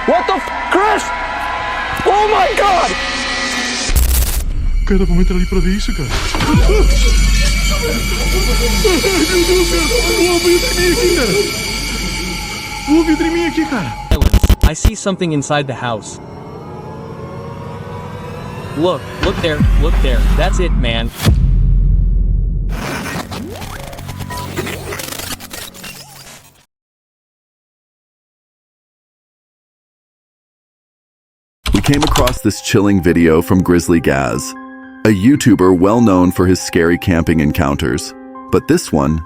What the Chris? Oh my God! Cara, vamos entrar ali pra ver isso, cara. Vou vidro em mim aqui, cara. I see something inside the house. Look there, look there. That's it, man. We came across this chilling video from Grizzly Gaz, a YouTuber well known for his scary camping encounters. But this one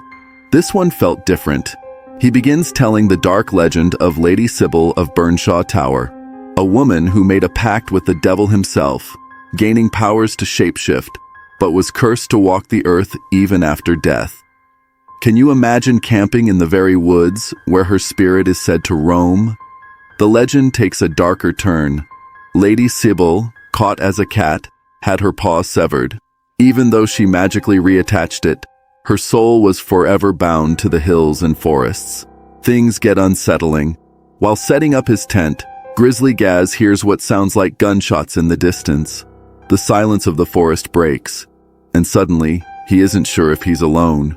felt different. He begins telling the dark legend of Lady Sybil of Burnshaw Tower, a woman who made a pact with the devil himself, gaining powers to shapeshift, but was cursed to walk the earth even after death. Can you imagine camping in the very woods where her spirit is said to roam? The legend takes a darker turn. Lady Sybil, caught as a cat, had her paw severed. Even though she magically reattached it, her soul was forever bound to the hills and forests. Things get unsettling. While setting up his tent, Grizzly Gaz hears what sounds like gunshots in the distance. The silence of the forest breaks, and suddenly, he isn't sure if he's alone.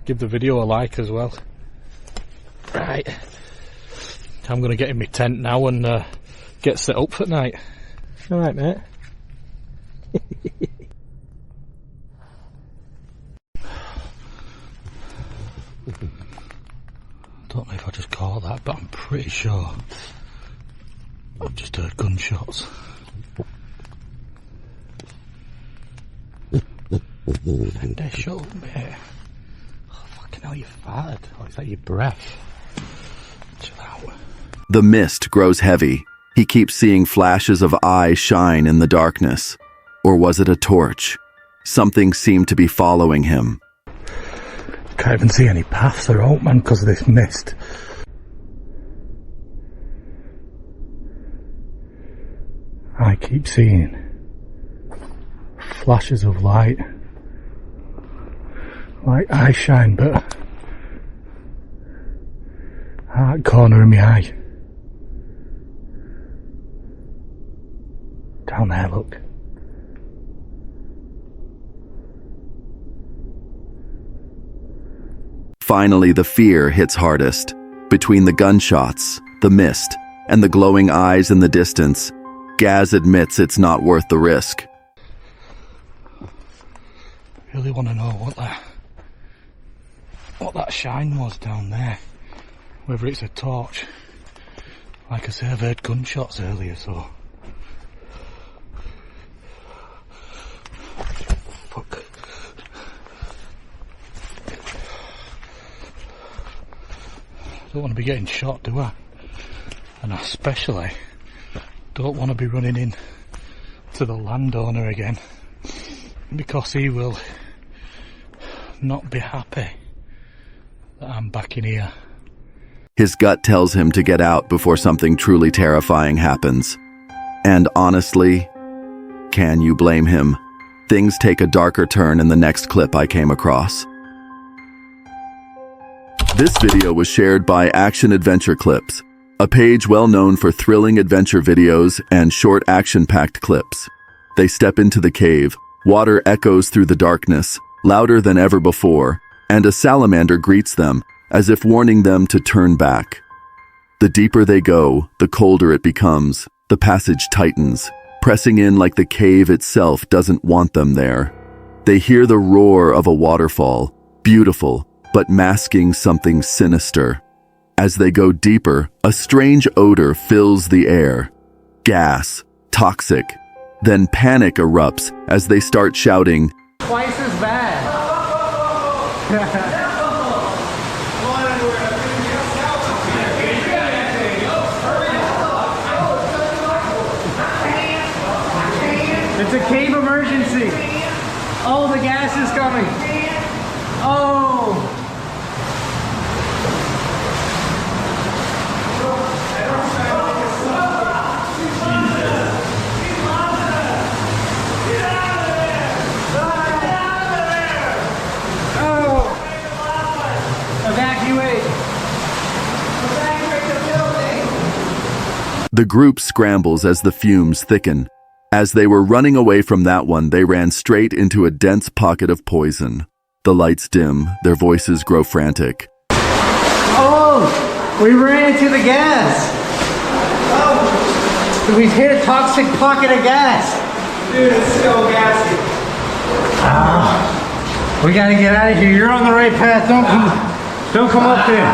Give the video a like as well. Right. I'm gonna get in my tent now and get set up for night. Alright, mate. Don't know if I just caught that, but I'm pretty sure I've just heard gunshots. And they shot me. Oh, fucking hell, you farted. Or is that your breath? Chill out. The mist grows heavy. He keeps seeing flashes of eyes shine in the darkness. Or was it a torch? Something seemed to be following him. Can't even see any paths or out, man, because of this mist. I keep seeing flashes of light, like eye shine, but that corner of my eye. Down there, look. Finally, the fear hits hardest. Between the gunshots, the mist, and the glowing eyes in the distance, Gaz admits it's not worth the risk. I really want to know what that shine was down there. Whether it's a torch. Like I say, I've heard gunshots earlier, so... Fuck. Don't want to be getting shot, do I? And I especially don't want to be running in to the landowner again, because he will not be happy that I'm back in here. His gut tells him to get out before something truly terrifying happens. And honestly, can you blame him? Things take a darker turn in the next clip I came across. This video was shared by Action Adventure Clips, a page well known for thrilling adventure videos and short action-packed clips. They step into the cave, water echoes through the darkness, louder than ever before, and a salamander greets them, as if warning them to turn back. The deeper they go, the colder it becomes. The passage tightens, pressing in like the cave itself doesn't want them there. They hear the roar of a waterfall, beautiful, but masking something sinister. As they go deeper, a strange odor fills the air. Gas, toxic. Then panic erupts as they start shouting, Twice as bad. It's a cave emergency. Oh, the gas is coming. Oh. The group scrambles as the fumes thicken. As they were running away from that one, they ran straight into a dense pocket of poison. The lights dim, their voices grow frantic. Oh! We ran into the gas! Oh! We hit a toxic pocket of gas! Dude, it's so gassy. We gotta get out of here. You're on the right path. Don't come up there.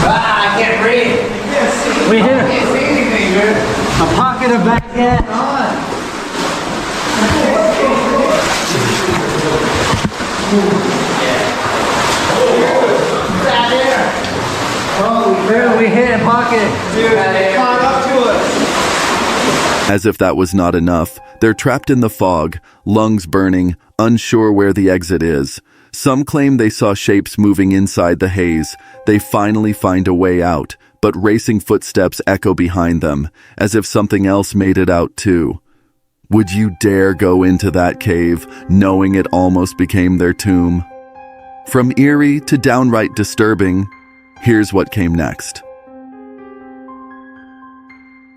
I can't breathe. You can't see. We hit I can't see anything, dude. a pocket of bad gas. There, we hit a pocket. Dude, they caught up to us. As if that was not enough, they're trapped in the fog, lungs burning, unsure where the exit is. Some claim they saw shapes moving inside the haze. They finally find a way out, but racing footsteps echo behind them, as if something else made it out too. Would you dare go into that cave, knowing it almost became their tomb? From eerie to downright disturbing, here's what came next.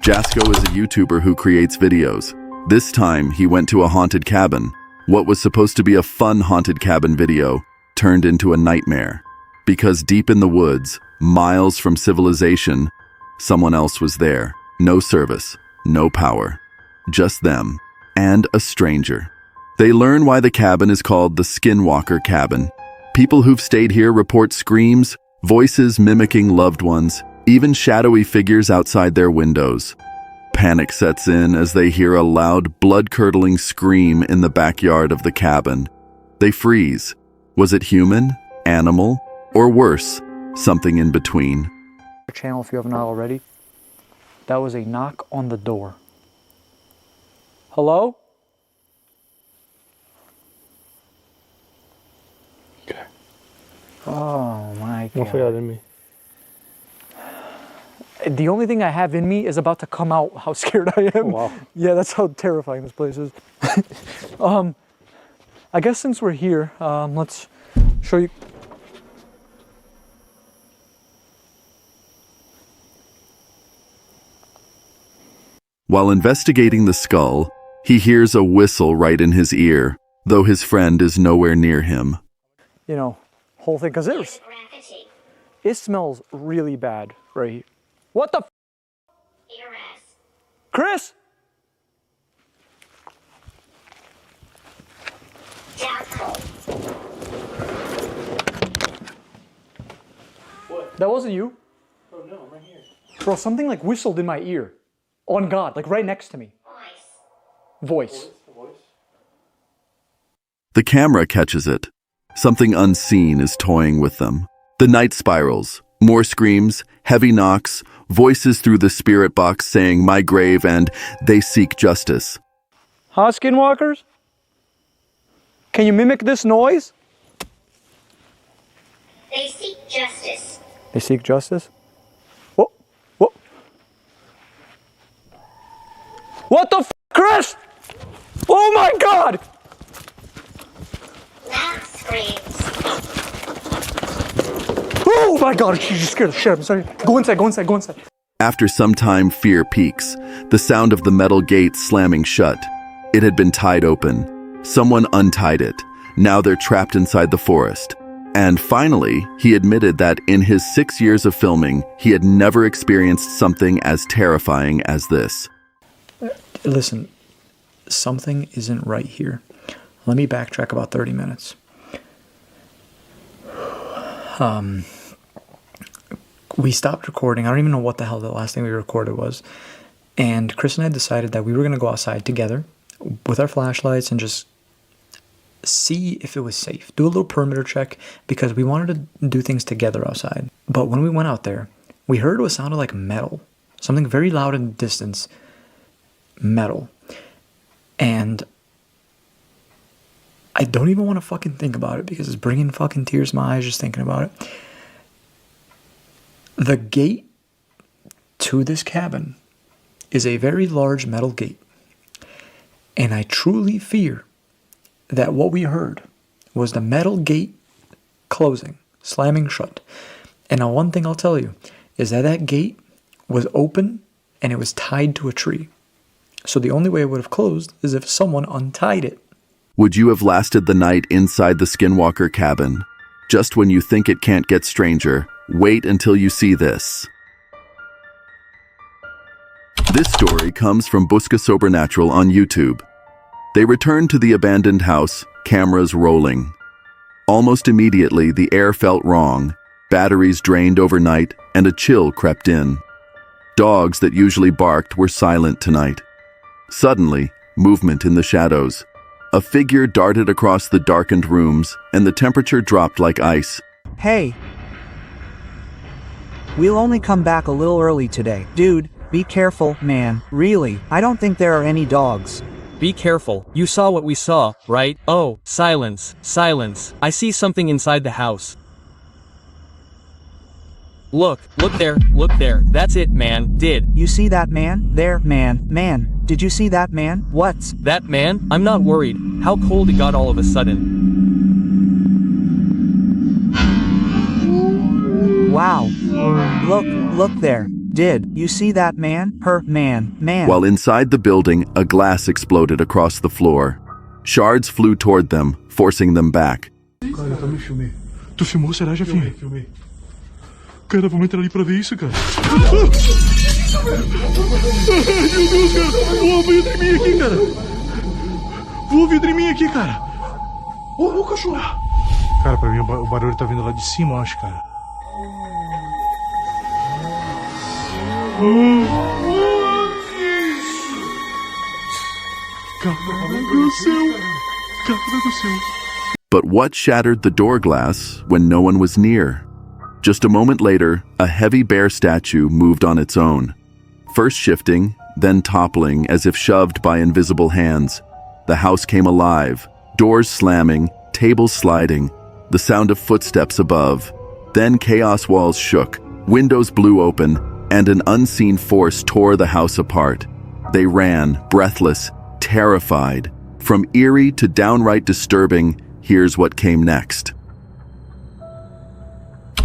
Jasko is a YouTuber who creates videos. This time, he went to a haunted cabin. What was supposed to be a fun haunted cabin video turned into a nightmare. Because deep in the woods, miles from civilization, someone else was there. No service, no power. Just them, and a stranger. They learn why the cabin is called the Skinwalker Cabin. People who've stayed here report screams, voices mimicking loved ones, even shadowy figures outside their windows. Panic sets in as they hear a loud, blood-curdling scream in the backyard of the cabin. They freeze. Was it human, animal, or worse, something in between? Channel if you have not already. That was a knock on the door. Hello? Okay. Oh my Don't god. feel that in me. The only thing I have in me is about to come out how scared I am. Oh, wow. Yeah, that's how terrifying this place is. I guess since we're here, let's show you. While investigating the skull, he hears a whistle right in his ear, though his friend is nowhere near him. You know, whole thing, because it smells really bad right here. What the f? Chris? What? That wasn't you? Oh no, I'm right here. Bro, something like whistled in my ear. On God, like right next to me. Voice. The camera catches it. Something unseen is toying with them. The night spirals. More screams, heavy knocks, voices through the spirit box saying "my grave" and "they seek justice." Huh, skinwalkers? Can you mimic this noise? They seek justice. They seek justice? What? What? What the f, Chris? Oh my God! Loud screams. Oh my God, she just scared the shit out of me. Sorry. Go inside, go inside, go inside. After some time, fear peaks. The sound of the metal gate slamming shut. It had been tied open. Someone untied it. Now they're trapped inside the forest. And finally, he admitted that in his 6 years of filming, he had never experienced something as terrifying as this. Listen, something isn't right here. Let me backtrack about 30 minutes. We stopped recording. I don't even know what the hell the last thing we recorded was. And Chris and I decided that we were going to go outside together with our flashlights and just see if it was safe. Do a little perimeter check because we wanted to do things together outside. But when we went out there, we heard what sounded like metal. Something very loud in the distance. Metal. And I don't even want to fucking think about it because it's bringing fucking tears to my eyes just thinking about it. The gate to this cabin is a very large metal gate. And I truly fear that what we heard was the metal gate closing, slamming shut. And now one thing I'll tell you is that that gate was open and it was tied to a tree. So the only way it would have closed is if someone untied it. Would you have lasted the night inside the skinwalker cabin? Just when you think it can't get stranger, wait until you see this. This story comes from Busca Sobrenatural on YouTube. They returned to the abandoned house, cameras rolling. Almost immediately, the air felt wrong. Batteries drained overnight, and a chill crept in. Dogs that usually barked were silent tonight. Suddenly, movement in the shadows. A figure darted across the darkened rooms, and the temperature dropped like ice. Hey. We'll only come back a little early today. Dude, be careful, man. Really, I don't think there are any dogs. Be careful. You saw what we saw, right? Oh, silence, silence. I see something inside the house. Look there, look there. That's it, man. You see that man? There, man. Did you see that man? What's that, man? I'm not worried. How cold it got all of a sudden. Wow. Look there. Did you see that man? Man. While inside the building, a glass exploded across the floor. Shards flew toward them, forcing them back. Cara, eu também filmei. Tu filmou, será, Jefinho? Filmei. Cara, vamos entrar ali pra ver isso, cara. Ai, meu Deus, cara. Voa vidro em mim aqui, cara. Voa vidro em mim aqui, cara. Ô, cachorro. Cara, pra mim o barulho tá vindo lá de cima, eu acho, cara. Cara do céu. But what shattered the door glass when no one was near? Just a moment later, a heavy bear statue moved on its own. First shifting, then toppling as if shoved by invisible hands. The house came alive, doors slamming, tables sliding, the sound of footsteps above. Then chaos walls shook, windows blew open, and an unseen force tore the house apart. They ran, breathless, terrified. From eerie to downright disturbing, here's what came next.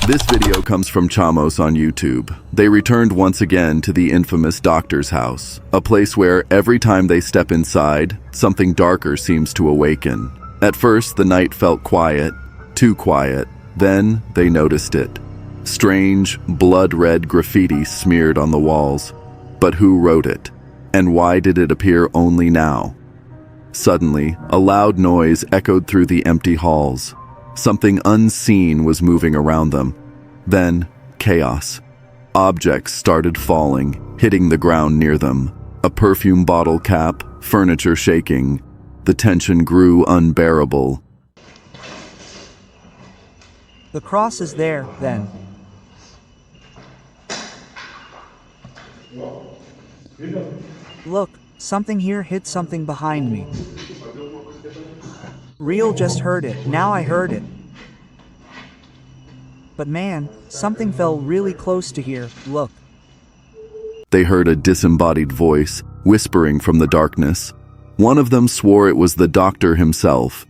This video comes from Chamos on YouTube. They returned once again to the infamous doctor's house, a place where every time they step inside, something darker seems to awaken. At first, the night felt quiet, too quiet. Then they noticed it. Strange, blood-red graffiti smeared on the walls. But who wrote it? And why did it appear only now? Suddenly, a loud noise echoed through the empty halls. Something unseen was moving around them. Then, chaos. Objects started falling, hitting the ground near them. A perfume bottle cap, furniture shaking. The tension grew unbearable. the cross is there, then. Look, something here hit something behind me. Real just heard it, now I heard it. But man, something fell really close to here, look. They heard a disembodied voice, whispering from the darkness. One of them swore it was the doctor himself.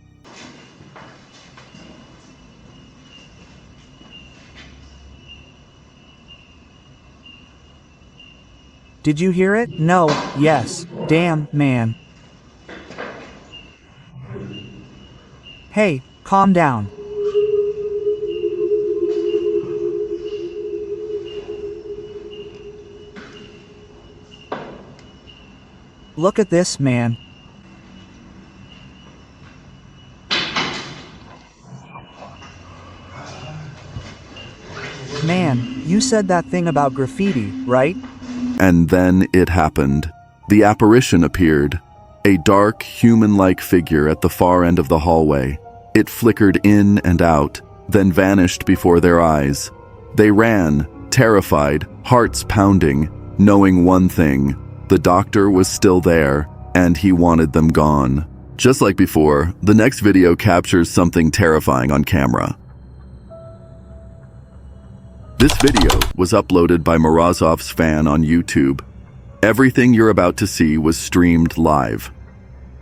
Did you hear it? No, yes, damn, man. Hey, calm down. Look at this, man. Man, you said that thing about graffiti, right? And then it happened. The apparition appeared. A dark, human-like figure at the far end of the hallway. It flickered in and out, then vanished before their eyes. They ran, terrified, hearts pounding, knowing one thing. The doctor was still there, and he wanted them gone. Just like before, the next video captures something terrifying on camera. This video was uploaded by Morozov's fan on YouTube. Everything you're about to see was streamed live.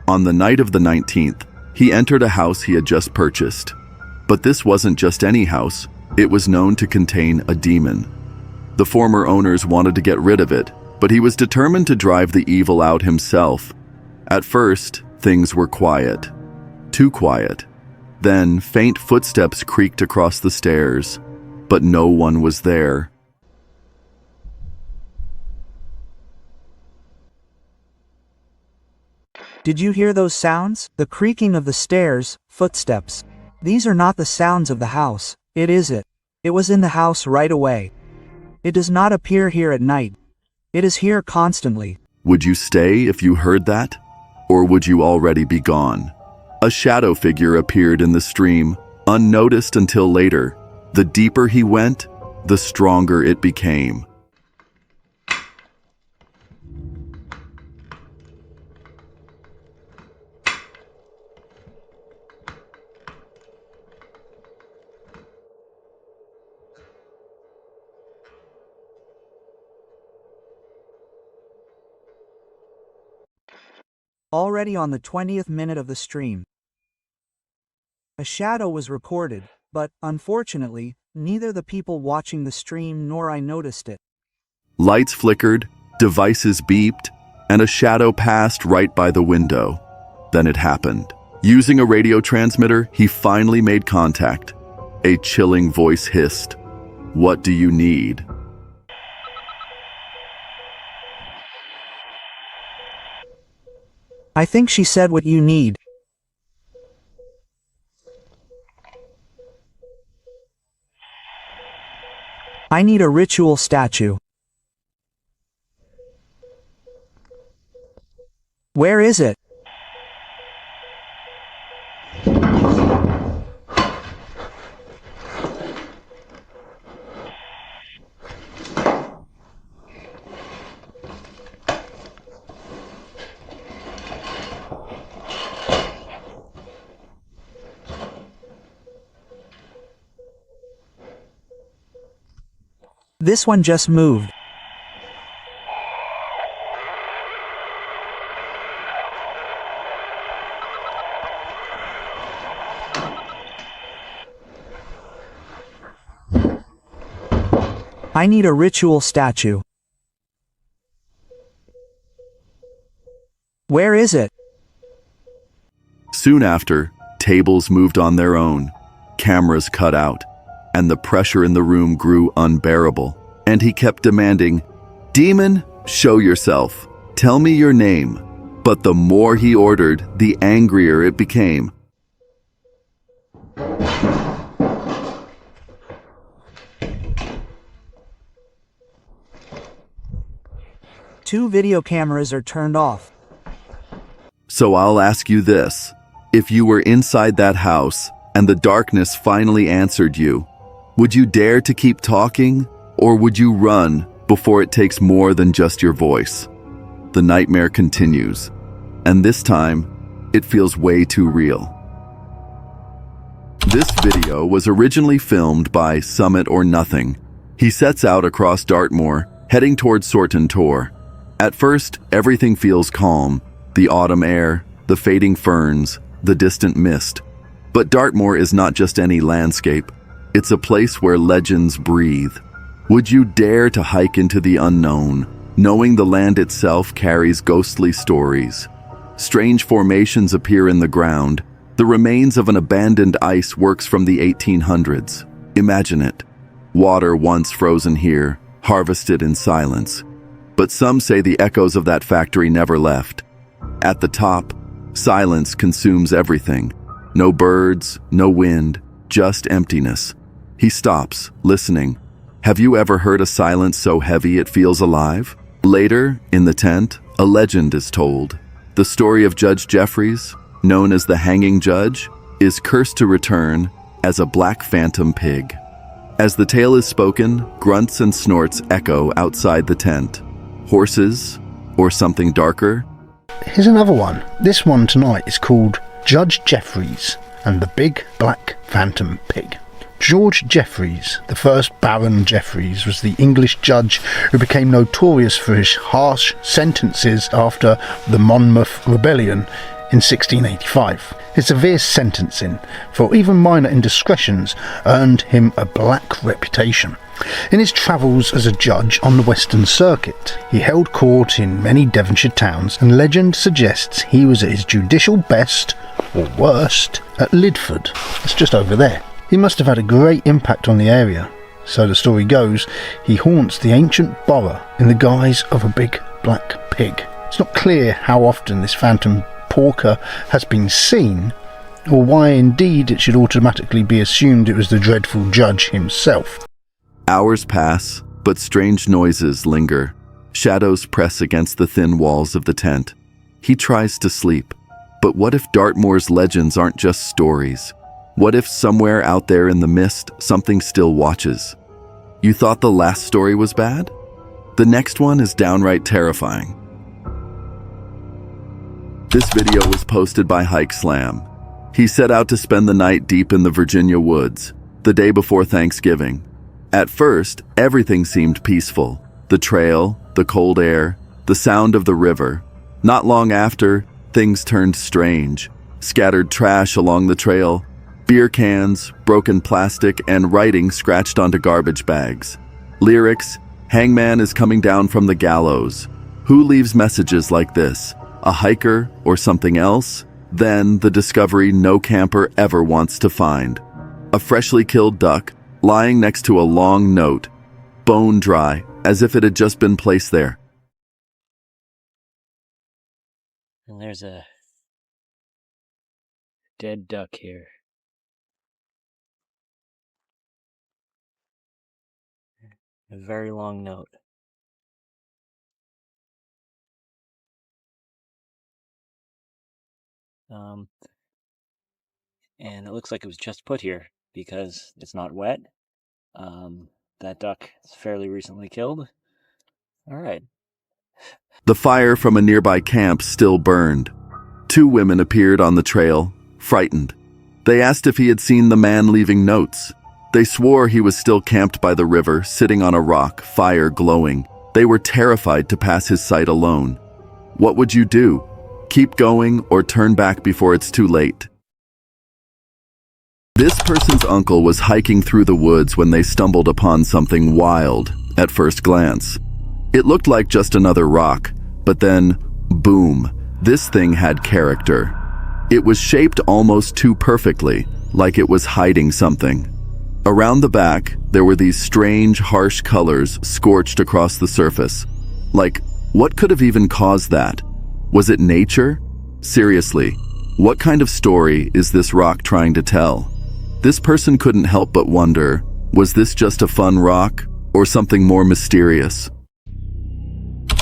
On the night of the 19th, he entered a house he had just purchased. But this wasn't just any house, it was known to contain a demon. The former owners wanted to get rid of it, but he was determined to drive the evil out himself. At first, things were quiet. Too quiet. Then, faint footsteps creaked across the stairs, but no one was there. Did you hear those sounds? The creaking of the stairs, footsteps. These are not the sounds of the house. It is it. It was in the house right away. It does not appear here at night. It is here constantly. Would you stay if you heard that? Or would you already be gone? A shadow figure appeared in the stream, unnoticed until later. The deeper he went, the stronger it became. Already on the 20th minute of the stream, a shadow was recorded, but, unfortunately, neither the people watching the stream nor I noticed it. Lights flickered, devices beeped, and a shadow passed right by the window. Then it happened. Using a radio transmitter, he finally made contact. A chilling voice hissed, "What do you need?" I think she said what you need. I need a ritual statue. Where is it? This one just moved. I need a ritual statue. Where is it? Soon after, tables moved on their own, cameras cut out, and the pressure in the room grew unbearable. And he kept demanding, "Demon, show yourself. Tell me your name." But the more he ordered, the angrier it became. Two video cameras are turned off. So I'll ask you this. If you were inside that house and the darkness finally answered you, would you dare to keep talking, or would you run before it takes more than just your voice? The nightmare continues, and this time, it feels way too real. This video was originally filmed by Summit or Nothing. He sets out across Dartmoor, heading towards Sorton Tor. At first, everything feels calm, the autumn air, the fading ferns, the distant mist. But Dartmoor is not just any landscape. It's a place where legends breathe. Would you dare to hike into the unknown, knowing the land itself carries ghostly stories? Strange formations appear in the ground. The remains of an abandoned ice works from the 1800s. Imagine it. Water once frozen here, harvested in silence. But some say the echoes of that factory never left. At the top, silence consumes everything. No birds, no wind, just emptiness. He stops, listening. Have you ever heard a silence so heavy it feels alive? Later, in the tent, a legend is told. The story of Judge Jeffries, known as the Hanging Judge, is cursed to return as a black phantom pig. As the tale is spoken, grunts and snorts echo outside the tent. Horses, or something darker? Here's another one. This one tonight is called Judge Jeffries and the Big Black Phantom Pig. George Jeffries, the first Baron Jeffries, was the English judge who became notorious for his harsh sentences after the Monmouth Rebellion in 1685. His severe sentencing for even minor indiscretions earned him a black reputation. In his travels as a judge on the Western Circuit, he held court in many Devonshire towns, and legend suggests he was at his judicial best, or worst, at Lidford. It's just over there. He must have had a great impact on the area. So the story goes, he haunts the ancient borough in the guise of a big black pig. It's not clear how often this phantom porker has been seen, or why indeed it should automatically be assumed it was the dreadful judge himself. Hours pass, but strange noises linger. Shadows press against the thin walls of the tent. He tries to sleep. But what if Dartmoor's legends aren't just stories? What if somewhere out there in the mist, something still watches? You thought the last story was bad? The next one is downright terrifying. This video was posted by Hike Slam. He set out to spend the night deep in the Virginia woods, the day before Thanksgiving. At first, everything seemed peaceful. The trail, the cold air, the sound of the river. Not long after, things turned strange. Scattered trash along the trail, beer cans, broken plastic, and writing scratched onto garbage bags. Lyrics, "Hangman is coming down from the gallows." Who leaves messages like this? A hiker or something else? Then the discovery no camper ever wants to find. A freshly killed duck, lying next to a long note, bone dry, as if it had just been placed there. And there's a dead duck here. A very long note. And it looks like it was just put here because it's not wet. That duck is fairly recently killed. All right. The fire from a nearby camp still burned. 2 women appeared on the trail, frightened. They asked if he had seen the man leaving notes. They swore he was still camped by the river, sitting on a rock, fire glowing. They were terrified to pass his sight alone. What would you do? Keep going or turn back before it's too late? This person's uncle was hiking through the woods when they stumbled upon something wild at first glance. It looked like just another rock, but then, boom, this thing had character. It was shaped almost too perfectly, like it was hiding something. Around the back, there were these strange, harsh colors scorched across the surface. Like, what could have even caused that? Was it nature? Seriously, what kind of story is this rock trying to tell? This person couldn't help but wonder, was this just a fun rock or something more mysterious?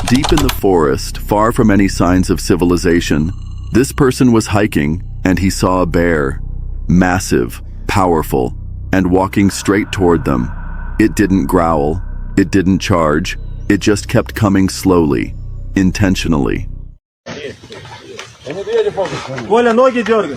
Deep in the forest, far from any signs of civilization, this person was hiking and he saw a bear, massive, powerful, and walking straight toward them. It didn't growl, it didn't charge, it just kept coming slowly, intentionally. Коля, ноги дергай.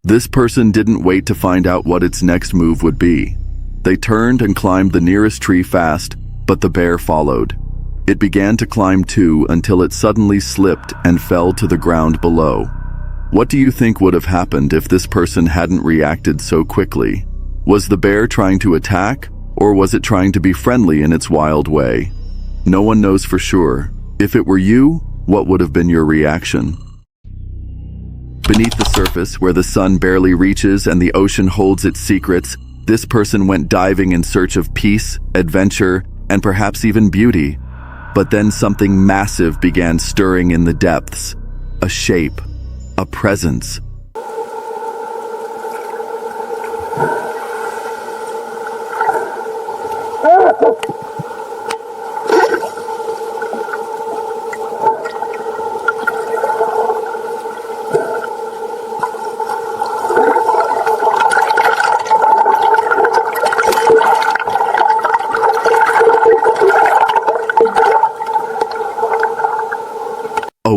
This person didn't wait to find out what its next move would be. They turned and climbed the nearest tree fast, but the bear followed. It began to climb too until it suddenly slipped and fell to the ground below. What do you think would have happened if this person hadn't reacted so quickly? Was the bear trying to attack, or was it trying to be friendly in its wild way? No one knows for sure. If it were you, what would have been your reaction? Beneath the surface, where the sun barely reaches and the ocean holds its secrets, this person went diving in search of peace, adventure, and perhaps even beauty. But then something massive began stirring in the depths. A shape, a presence.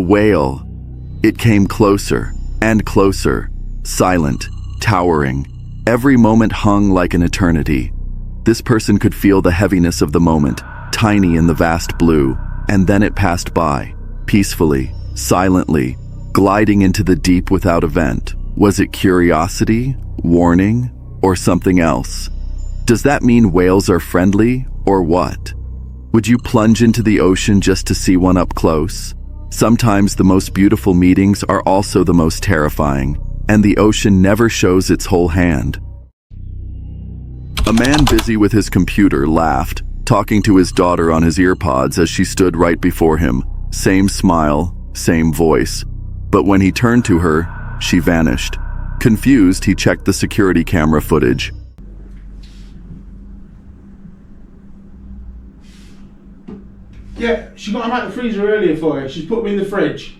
whale. It came closer and closer, silent, towering. Every moment hung like an eternity. This person could feel the heaviness of the moment, tiny in the vast blue, and then it passed by, peacefully, silently, gliding into the deep without event. Was it curiosity, warning, or something else? Does that mean whales are friendly, or what? Would you plunge into the ocean just to see one up close? Sometimes the most beautiful meetings are also the most terrifying, and the ocean never shows its whole hand. A man busy with his computer laughed, talking to his daughter on his earpods as she stood right before him. Same smile, same voice. But when he turned to her, she vanished. Confused, he checked the security camera footage. Yeah, she got them out of the freezer earlier for you. She's put them in the fridge.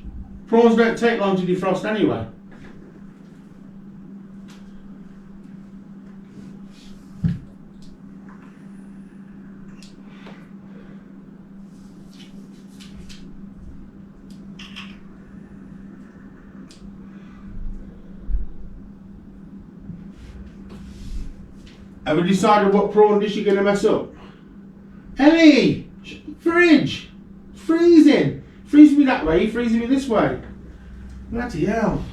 Prawns don't take long to defrost anyway. Have we decided what prawn dish you're going to mess up? Ellie! Fridge! Freezing! Freezing me that way, freezing me this way. Bloody hell.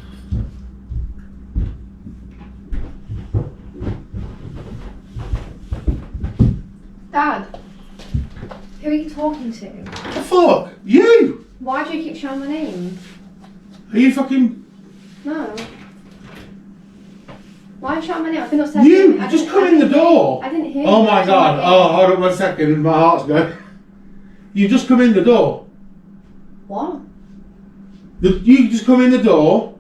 Dad, who are you talking to? The fuck? You! Why do you keep shouting my name? Are you fucking... No. Why are you shouting my name? I've been upstairs. You just come in the door. I didn't hear Oh you. my god. Oh, hold on 1 second. My heart's going. You just come in the door. What? You just come in the door.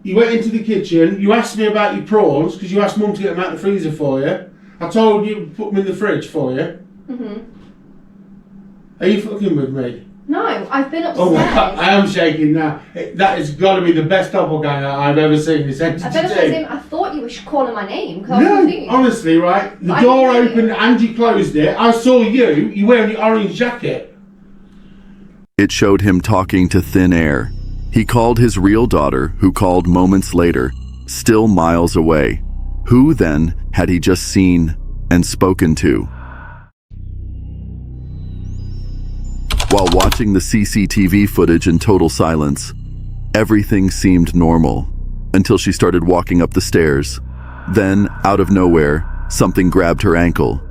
You went into the kitchen. You asked me about your prawns because you asked Mum to get them out of the freezer for you. I told you to put them in the fridge for you. Are you fucking with me? No, I've been upstairs. Oh my god, I am shaking now. That has got to be the best doppelganger I've ever seen this entity. I've been upstairs. I thought you were calling my name because I was confused. Honestly, right? The door opened and you closed it. I saw you wearing your orange jacket. It showed him talking to thin air. He called his real daughter, who called moments later, still miles away. Who, then, had he just seen and spoken to? While watching the CCTV footage in total silence, everything seemed normal, until she started walking up the stairs. Then, out of nowhere, something grabbed her ankle.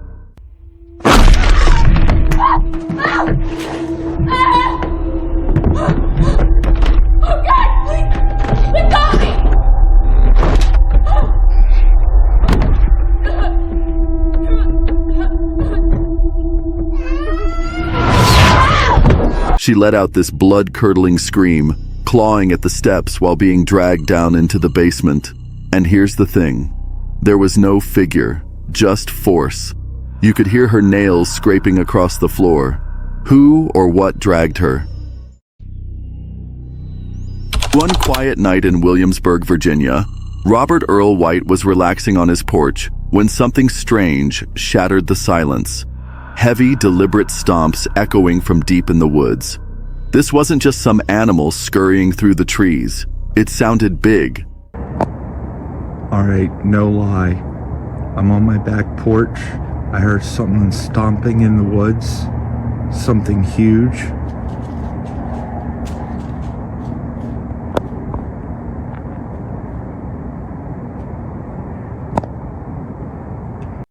She let out this blood-curdling scream, clawing at the steps while being dragged down into the basement. And here's the thing. There was no figure, just force. You could hear her nails scraping across the floor. Who or what dragged her? One quiet night in Williamsburg, Virginia, Robert Earl White was relaxing on his porch when something strange shattered the silence. Heavy, deliberate stomps echoing from deep in the woods. This wasn't just some animal scurrying through the trees. It sounded big. Alright, no lie. I'm on my back porch. I heard something stomping in the woods. Something huge.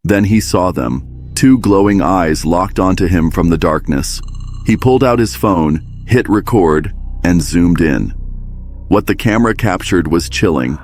Then he saw them. Two glowing eyes locked onto him from the darkness. He pulled out his phone, hit record, and zoomed in. What the camera captured was chilling.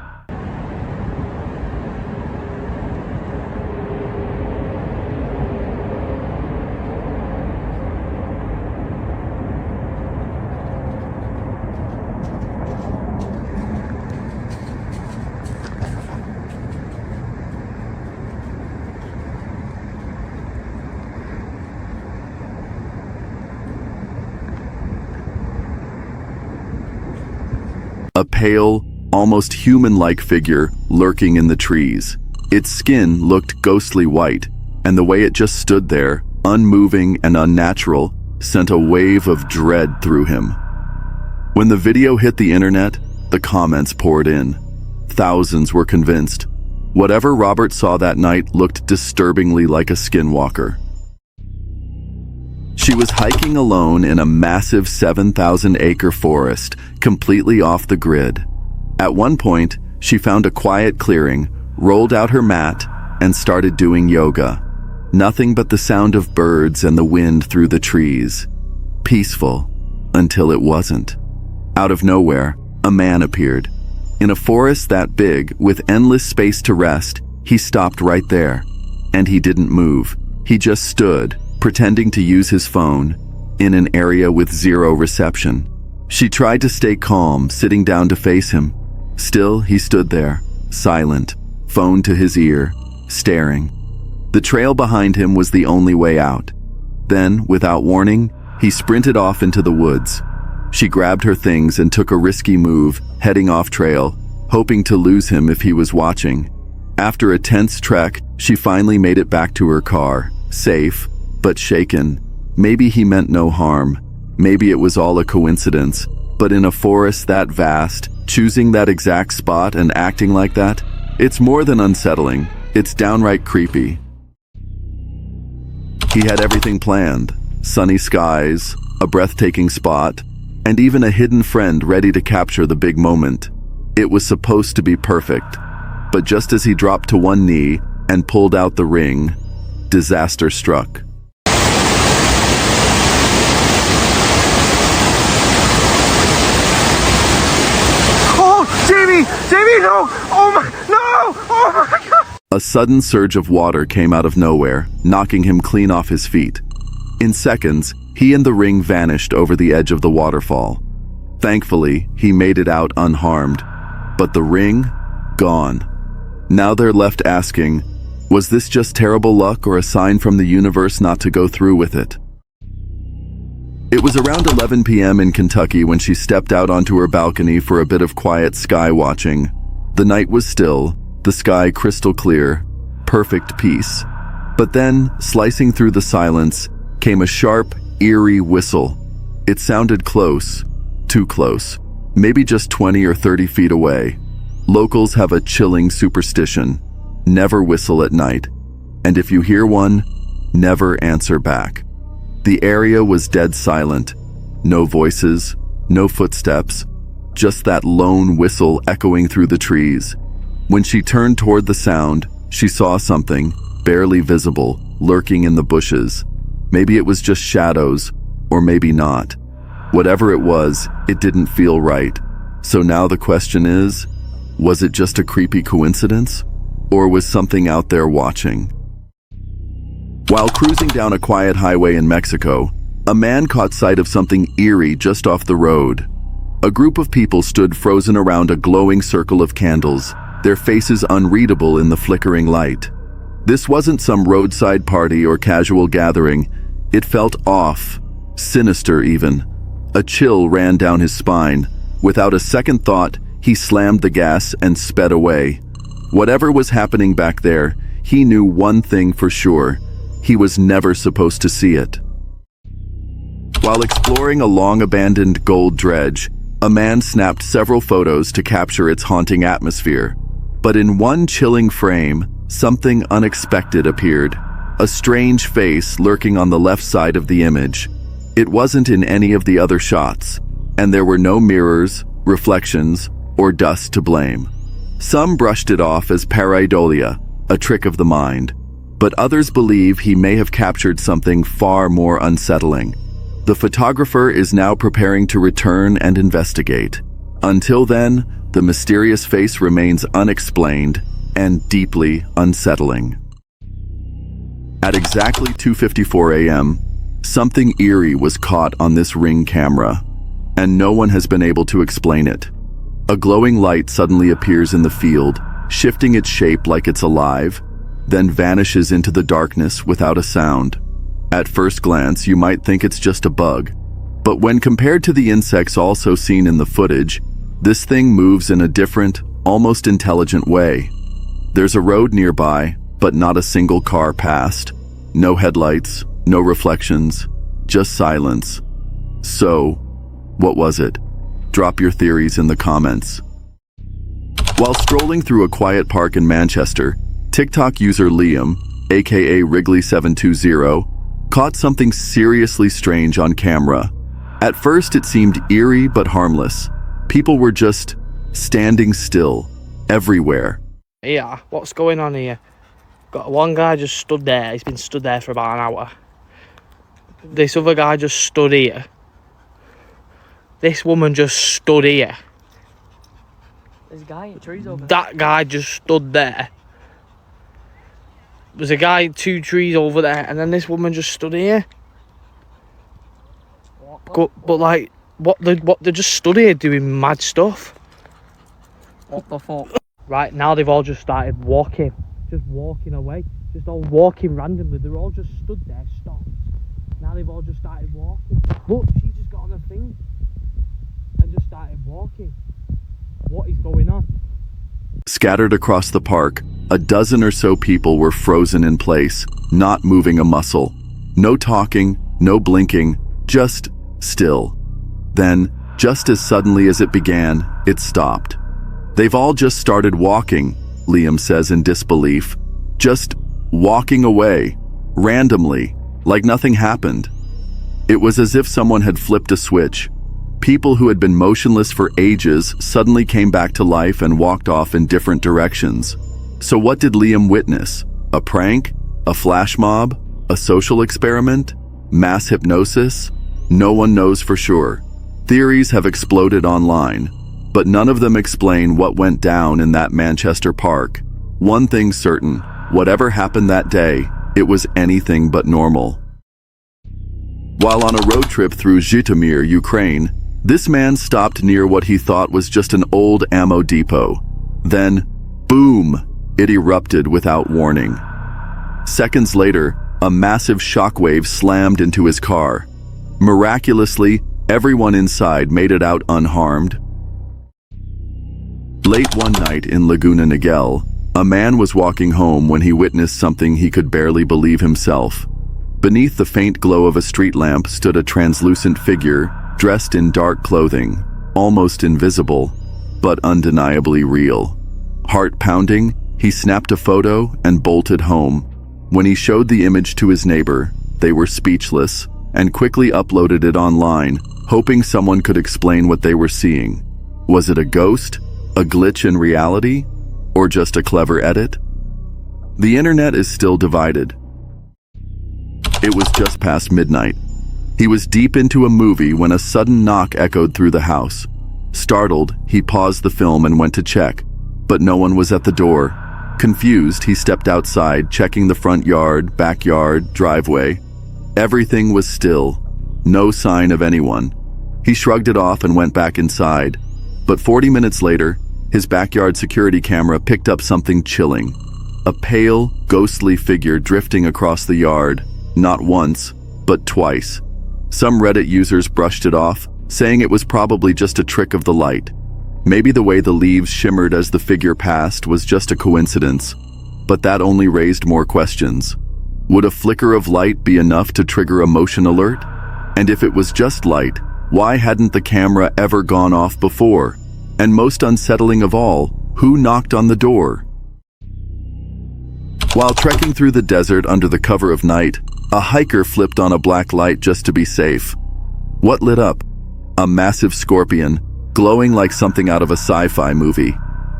A pale, almost human-like figure lurking in the trees. Its skin looked ghostly white, and the way it just stood there, unmoving and unnatural, sent a wave of dread through him. When the video hit the internet, the comments poured in. Thousands were convinced. Whatever Robert saw that night looked disturbingly like a skinwalker. She was hiking alone in a massive 7,000-acre forest, completely off the grid. At one point, she found a quiet clearing, rolled out her mat, and started doing yoga. Nothing but the sound of birds and the wind through the trees. Peaceful, until it wasn't. Out of nowhere, a man appeared. In a forest that big, with endless space to rest, he stopped right there. And he didn't move. He just stood, pretending to use his phone, in an area with zero reception. She tried to stay calm, sitting down to face him. Still, he stood there, silent, phone to his ear, staring. The trail behind him was the only way out. Then, without warning, he sprinted off into the woods. She grabbed her things and took a risky move, heading off trail, hoping to lose him if he was watching. After a tense trek, she finally made it back to her car, safe, but shaken. Maybe he meant no harm. Maybe it was all a coincidence. But in a forest that vast, choosing that exact spot and acting like that, it's more than unsettling. It's downright creepy. He had everything planned. Sunny skies, a breathtaking spot, and even a hidden friend ready to capture the big moment. It was supposed to be perfect. But just as he dropped to one knee and pulled out the ring, disaster struck. Jamie, no! Oh my, no! Oh my God! A sudden surge of water came out of nowhere, knocking him clean off his feet. In seconds, he and the ring vanished over the edge of the waterfall. Thankfully, he made it out unharmed. But the ring? Gone. Now they're left asking, was this just terrible luck or a sign from the universe not to go through with it? It was around 11 p.m. in Kentucky when she stepped out onto her balcony for a bit of quiet sky watching. The night was still, the sky crystal clear, perfect peace. But then, slicing through the silence, came a sharp, eerie whistle. It sounded close, too close, maybe just 20 or 30 feet away. Locals have a chilling superstition: never whistle at night. And if you hear one, never answer back. The area was dead silent. No voices, no footsteps, just that lone whistle echoing through the trees. When she turned toward the sound, she saw something, barely visible, lurking in the bushes. Maybe it was just shadows, or maybe not. Whatever it was, it didn't feel right. So now the question is, was it just a creepy coincidence? Or was something out there watching? While cruising down a quiet highway in Mexico, a man caught sight of something eerie just off the road. A group of people stood frozen around a glowing circle of candles, their faces unreadable in the flickering light. This wasn't some roadside party or casual gathering. It felt off, sinister even. A chill ran down his spine. Without a second thought, he slammed the gas and sped away. Whatever was happening back there, he knew one thing for sure: he was never supposed to see it. While exploring a long-abandoned gold dredge, a man snapped several photos to capture its haunting atmosphere. But in one chilling frame, something unexpected appeared. A strange face lurking on the left side of the image. It wasn't in any of the other shots, and there were no mirrors, reflections, or dust to blame. Some brushed it off as pareidolia, a trick of the mind. But others believe he may have captured something far more unsettling. The photographer is now preparing to return and investigate. Until then, the mysterious face remains unexplained and deeply unsettling. At exactly 2:54 a.m., something eerie was caught on this Ring camera, and no one has been able to explain it. A glowing light suddenly appears in the field, shifting its shape like it's alive, then vanishes into the darkness without a sound. At first glance, you might think it's just a bug, but when compared to the insects also seen in the footage, this thing moves in a different, almost intelligent way. There's a road nearby, but not a single car passed. No headlights, no reflections, just silence. So, what was it? drop your theories in the comments. While strolling through a quiet park in Manchester, TikTok user Liam, aka Wrigley720, caught something seriously strange on camera. At first it seemed eerie but harmless. People were just standing still, everywhere. Yeah, what's going on here? Got one guy just stood there, he's been stood there for about an hour. This other guy just stood here. This woman just stood here. There's a guy in trees over there. That guy just stood there. There's a guy 2 trees over there, and then this woman just stood here. But like, what they just stood here doing mad stuff. What the fuck? Right, now they've all just started walking. Just walking away. Just all walking randomly. They're all just stood there, stopped. Now they've all just started walking. Look, she just got on her thing and just started walking. What is going on? Scattered across the park, a dozen or so people were frozen in place, not moving a muscle. No talking, no blinking, just still. Then, just as suddenly as it began, it stopped. They've all just started walking, Liam says in disbelief. Just walking away, randomly, like nothing happened. It was as if someone had flipped a switch. People who had been motionless for ages suddenly came back to life and walked off in different directions. So what did Liam witness? A prank? A flash mob? A social experiment? Mass hypnosis? No one knows for sure. Theories have exploded online, but none of them explain what went down in that Manchester park. One thing's certain, whatever happened that day, it was anything but normal. While on a road trip through Zhytomyr, Ukraine, this man stopped near what he thought was just an old ammo depot. Then, boom, it erupted without warning. Seconds later, a massive shockwave slammed into his car. Miraculously, everyone inside made it out unharmed. Late one night in Laguna Niguel, a man was walking home when he witnessed something he could barely believe himself. Beneath the faint glow of a street lamp stood a translucent figure, dressed in dark clothing, almost invisible, but undeniably real. Heart pounding, he snapped a photo and bolted home. When he showed the image to his neighbor, they were speechless and quickly uploaded it online, hoping someone could explain what they were seeing. Was it a ghost, a glitch in reality, or just a clever edit? The internet is still divided. It was just past midnight. He was deep into a movie when a sudden knock echoed through the house. Startled, he paused the film and went to check, but no one was at the door. Confused, he stepped outside, checking the front yard, backyard, driveway. Everything was still. No sign of anyone. He shrugged it off and went back inside. But 40 minutes later, his backyard security camera picked up something chilling. A pale, ghostly figure drifting across the yard, not once, but twice. Some Reddit users brushed it off, saying it was probably just a trick of the light. Maybe the way the leaves shimmered as the figure passed was just a coincidence, but that only raised more questions. Would a flicker of light be enough to trigger a motion alert? And if it was just light, why hadn't the camera ever gone off before? And most unsettling of all, who knocked on the door? While trekking through the desert under the cover of night, a hiker flipped on a black light just to be safe. What lit up? A massive scorpion, glowing like something out of a sci-fi movie.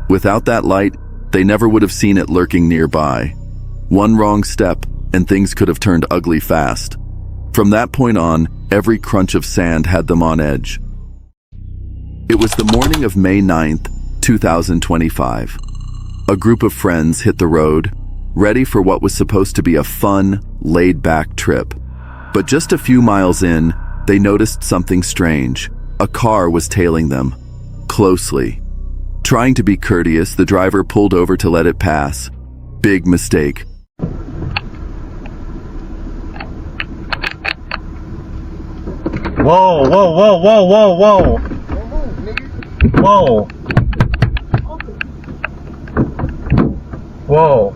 Without that light, they never would have seen it lurking nearby. One wrong step, and things could have turned ugly fast. From that point on, every crunch of sand had them on edge. It was the morning of May 9th, 2025. A group of friends hit the road, ready for what was supposed to be a fun, laid-back trip. But just a few miles in, they noticed something strange. A car was tailing them, closely. Trying to be courteous, the driver pulled over to let it pass. Big mistake. Whoa, whoa, whoa, whoa, whoa, whoa. Whoa. Whoa.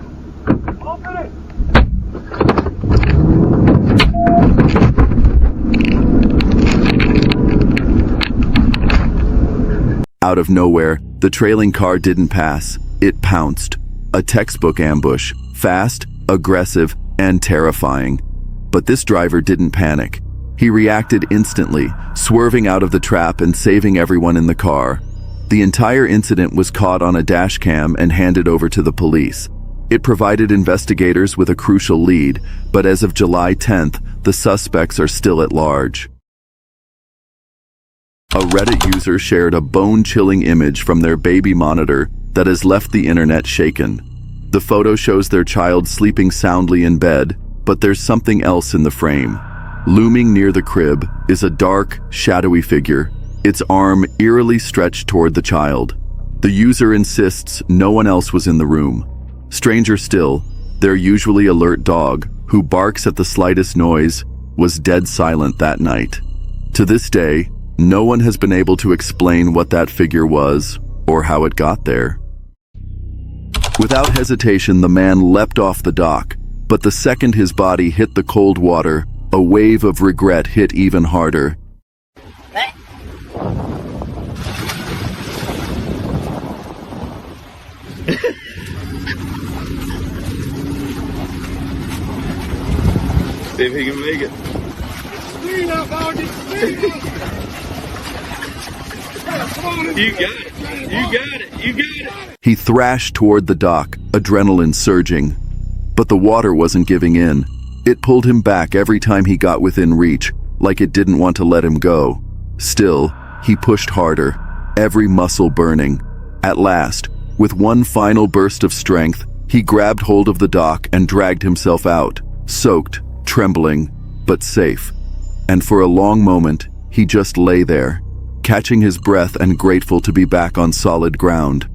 out of nowhere, the trailing car didn't pass. It pounced. A textbook ambush. Fast, aggressive, and terrifying. But this driver didn't panic. He reacted instantly, swerving out of the trap and saving everyone in the car. The entire incident was caught on a dash cam and handed over to the police. It provided investigators with a crucial lead, but as of July 10th, the suspects are still at large. A Reddit user shared a bone-chilling image from their baby monitor that has left the internet shaken. The photo shows their child sleeping soundly in bed, but there's something else in the frame. Looming near the crib is a dark, shadowy figure, its arm eerily stretched toward the child. The user insists no one else was in the room. Stranger still, their usually alert dog, who barks at the slightest noise, was dead silent that night. To this day, no one has been able to explain what that figure was or how it got there. Without hesitation, the man leapt off the dock, but the second his body hit the cold water, a wave of regret hit even harder. See if he can make it. You got it. You got it. You got it. He thrashed toward the dock, adrenaline surging. But the water wasn't giving in. It pulled him back every time he got within reach, like it didn't want to let him go. Still, he pushed harder, every muscle burning. At last, with one final burst of strength, he grabbed hold of the dock and dragged himself out, soaked, trembling, but safe. And for a long moment, he just lay there, catching his breath and grateful to be back on solid ground.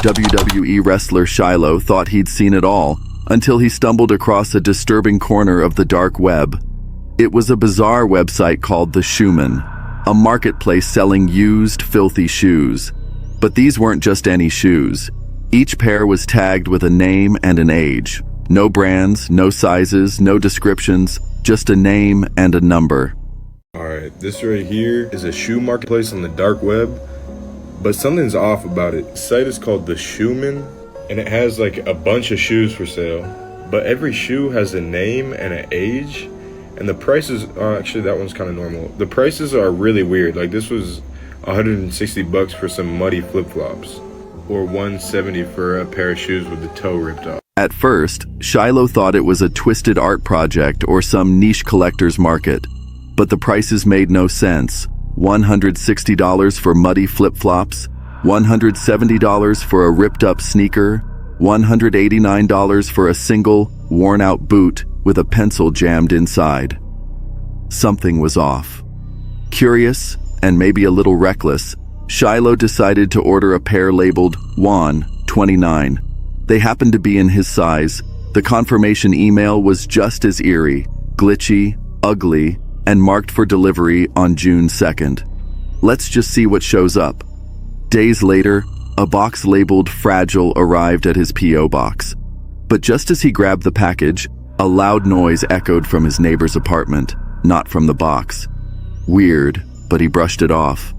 WWE wrestler Shiloh thought he'd seen it all until he stumbled across a disturbing corner of the dark web. It was a bizarre website called The Shoeman, a marketplace selling used, filthy shoes. But these weren't just any shoes. Each pair was tagged with a name and an age. No brands, no sizes, no descriptions, just a name and a number. Alright, this right here is a shoe marketplace on the dark web, but something's off about it. The site is called The Shoeman, and it has like a bunch of shoes for sale, but every shoe has a name and an age, and the prices are actually, that one's kind of normal. The prices are really weird. Like this was $160 for some muddy flip-flops, or $170 for a pair of shoes with the toe ripped off. At first, Shiloh thought it was a twisted art project or some niche collector's market. But the prices made no sense. $160 for muddy flip-flops, $170 for a ripped-up sneaker, $189 for a single, worn-out boot with a pencil jammed inside. Something was off. Curious, and maybe a little reckless, Shiloh decided to order a pair labeled Juan 29. They happened to be in his size. The confirmation email was just as eerie, glitchy, ugly, and marked for delivery on June 2nd. Let's just see what shows up. Days later, a box labeled Fragile arrived at his P.O. box. But just as he grabbed the package, a loud noise echoed from his neighbor's apartment, not from the box. Weird, but he brushed it off.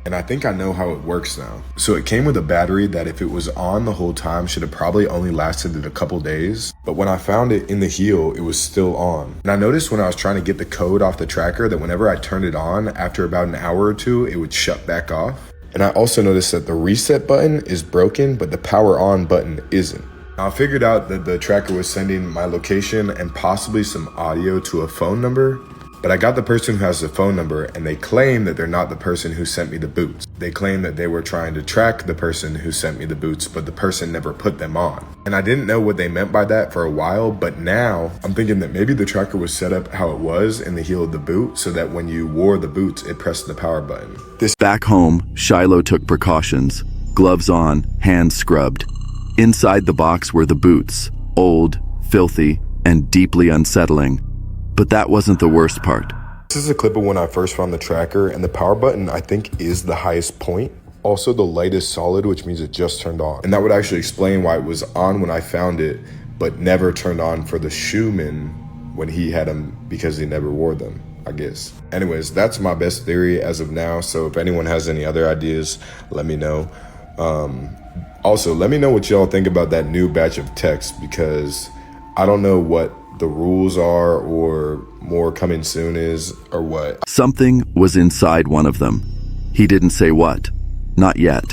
And I think I know how it works now. So it came with a battery that if it was on the whole time should have probably only lasted a couple days. But when I found it in the heel, it was still on. And I noticed when I was trying to get the code off the tracker that whenever I turned it on, after about an hour or two, it would shut back off. And I also noticed that the reset button is broken, but the power on button isn't. Now I figured out that the tracker was sending my location and possibly some audio to a phone number. But I got the person who has the phone number, and they claim that they're not the person who sent me the boots. They claim that they were trying to track the person who sent me the boots, but the person never put them on. And I didn't know what they meant by that for a while, but now I'm thinking that maybe the tracker was set up how it was in the heel of the boot, so that when you wore the boots, it pressed the power button. Back home, Shiloh took precautions. Gloves on, hands scrubbed. Inside the box were the boots, old, filthy, and deeply unsettling. But that wasn't the worst part. This is a clip of when I first found the tracker, and the power button I think is the highest point. Also the light is solid, which means it just turned on. And that would actually explain why it was on when I found it, but never turned on for the shoeman when he had them because he never wore them. I guess. Anyways, that's my best theory as of now. So if anyone has any other ideas, let me know. Also, let me know what y'all think about that new batch of texts, because I don't know what the rules are or more coming soon is or what. Something was inside one of them. He didn't say what. Not yet.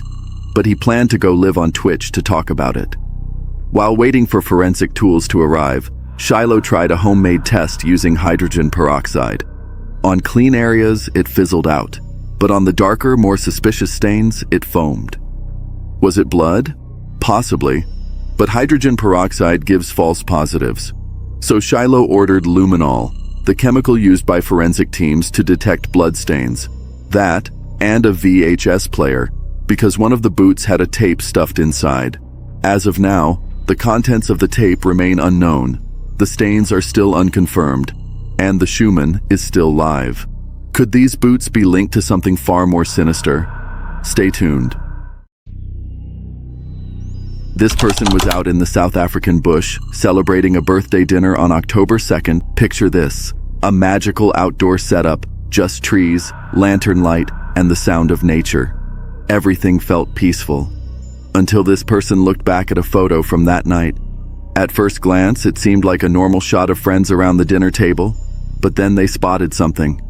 But he planned to go live on Twitch to talk about it. While waiting for forensic tools to arrive, Shiloh tried a homemade test using hydrogen peroxide. On clean areas, it fizzled out. But on the darker, more suspicious stains, it foamed. Was it blood? Possibly. But hydrogen peroxide gives false positives. So Shiloh ordered luminol, the chemical used by forensic teams to detect bloodstains. That, and a VHS player, because one of the boots had a tape stuffed inside. As of now, the contents of the tape remain unknown. The stains are still unconfirmed, and the shoeman is still live. Could these boots be linked to something far more sinister? Stay tuned. This person was out in the South African bush, celebrating a birthday dinner on October 2nd. Picture this: a magical outdoor setup, just trees, lantern light, and the sound of nature. Everything felt peaceful. Until this person looked back at a photo from that night. At first glance, it seemed like a normal shot of friends around the dinner table, but then they spotted something.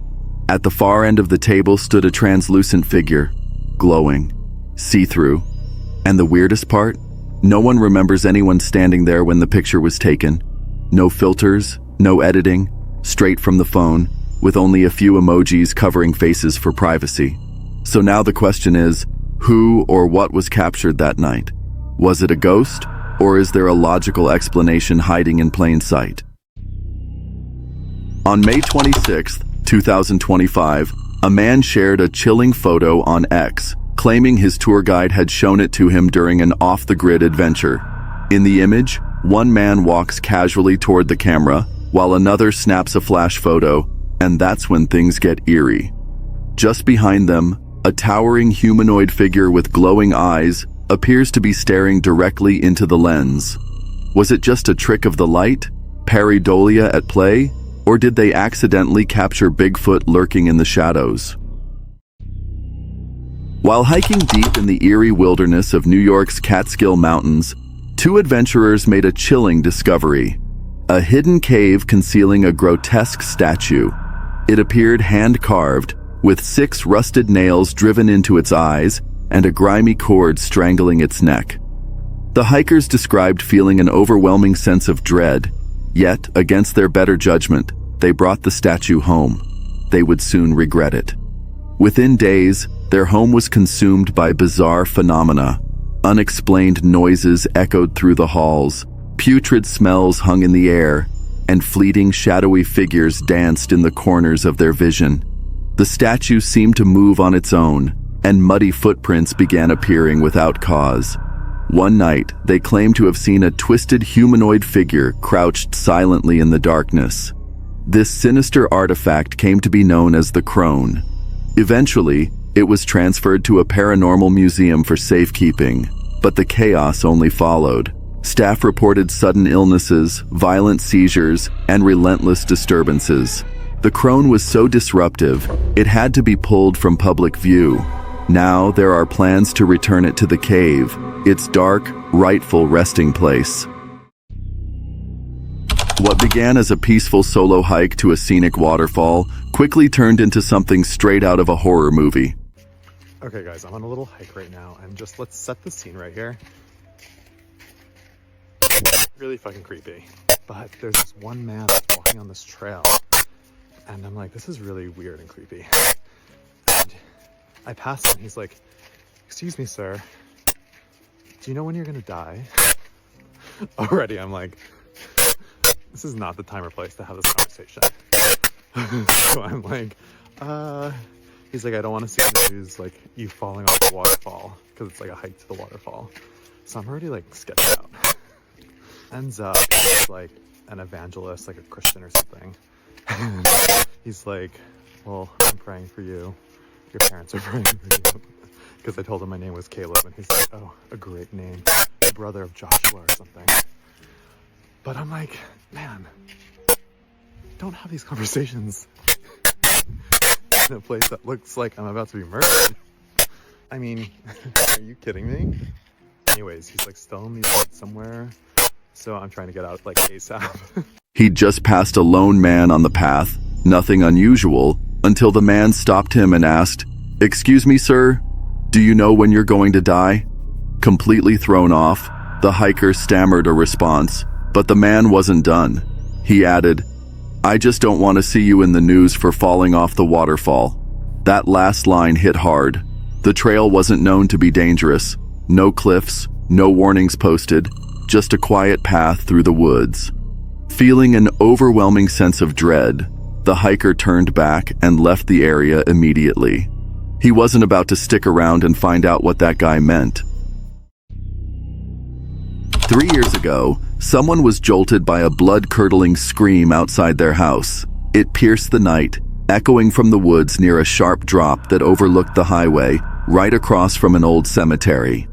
At the far end of the table stood a translucent figure, glowing, see-through. And the weirdest part? No one remembers anyone standing there when the picture was taken. No filters, no editing, straight from the phone, with only a few emojis covering faces for privacy. So now the question is, who or what was captured that night? Was it a ghost, or is there a logical explanation hiding in plain sight? On May 26, 2025, a man shared a chilling photo on X, claiming his tour guide had shown it to him during an off-the-grid adventure. In the image, one man walks casually toward the camera, while another snaps a flash photo, and that's when things get eerie. Just behind them, a towering humanoid figure with glowing eyes appears to be staring directly into the lens. Was it just a trick of the light? Pareidolia at play? Or did they accidentally capture Bigfoot lurking in the shadows? While hiking deep in the eerie wilderness of New York's Catskill Mountains, two adventurers made a chilling discovery: a hidden cave concealing a grotesque statue. It appeared hand-carved, with 6 rusted nails driven into its eyes and a grimy cord strangling its neck. The hikers described feeling an overwhelming sense of dread, yet, against their better judgment, they brought the statue home. They would soon regret it. Within days, their home was consumed by bizarre phenomena. Unexplained noises echoed through the halls, putrid smells hung in the air, and fleeting shadowy figures danced in the corners of their vision. The statue seemed to move on its own, and muddy footprints began appearing without cause. One night, they claimed to have seen a twisted humanoid figure crouched silently in the darkness. This sinister artifact came to be known as the Crone. Eventually, it was transferred to a paranormal museum for safekeeping, but the chaos only followed. Staff reported sudden illnesses, violent seizures, and relentless disturbances. The Crone was so disruptive, it had to be pulled from public view. Now there are plans to return it to the cave, its dark, rightful resting place. What began as a peaceful solo hike to a scenic waterfall quickly turned into something straight out of a horror movie. Okay guys, I'm on a little hike right now, and just let's set the scene right here. Really fucking creepy. But there's this one man that's walking on this trail, and I'm like, this is really weird and creepy. And I pass him, he's like, excuse me, sir, do you know when you're gonna die? Already, I'm like, this is not the time or place to have this conversation. So I'm like, he's like, I don't want to see in the news, like, you falling off the waterfall, because it's like a hike to the waterfall. So I'm already like sketched out. Ends up, he's like an evangelist, like a Christian or something. He's like, well, I'm praying for you. Your parents are praying for you. Because I told him my name was Caleb, and he's like, oh, a great name. The brother of Joshua or something. But I'm like, man, don't have these conversations in a place that looks like I'm about to be murdered. I mean, are you kidding me? Anyways, he's like still in the somewhere, so I'm trying to get out like ASAP. He'd just passed a lone man on the path, nothing unusual, until the man stopped him and asked, "Excuse me, sir, do you know when you're going to die?" Completely thrown off, the hiker stammered a response, but the man wasn't done. He added, "I just don't want to see you in the news for falling off the waterfall." That last line hit hard. The trail wasn't known to be dangerous. No cliffs, no warnings posted, just a quiet path through the woods. Feeling an overwhelming sense of dread, the hiker turned back and left the area immediately. He wasn't about to stick around and find out what that guy meant. 3 years ago, someone was jolted by a blood-curdling scream outside their house. It pierced the night, echoing from the woods near a sharp drop that overlooked the highway, right across from an old cemetery.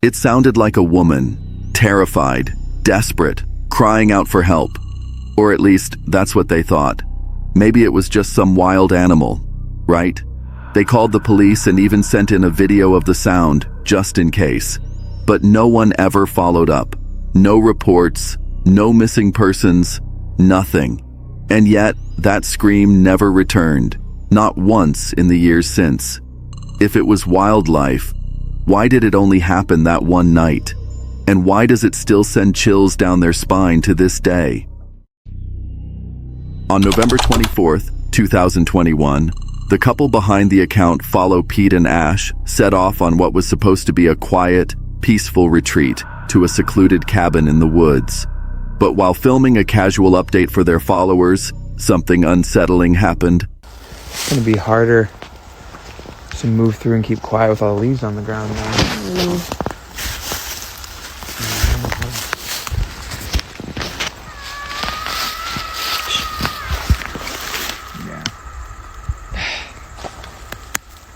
It sounded like a woman, terrified, desperate, crying out for help. Or at least, that's what they thought. Maybe it was just some wild animal, right? They called the police and even sent in a video of the sound, just in case. But no one ever followed up. No reports, no missing persons, nothing. And yet, that scream never returned, not once in the years since. If it was wildlife, why did it only happen that one night? And why does it still send chills down their spine to this day? On November 24th, 2021, the couple behind the account Follow Pete and Ash set off on what was supposed to be a quiet, peaceful retreat to a secluded cabin in the woods. But while filming a casual update for their followers, something unsettling happened. It's gonna be harder to move through and keep quiet with all the leaves on the ground now.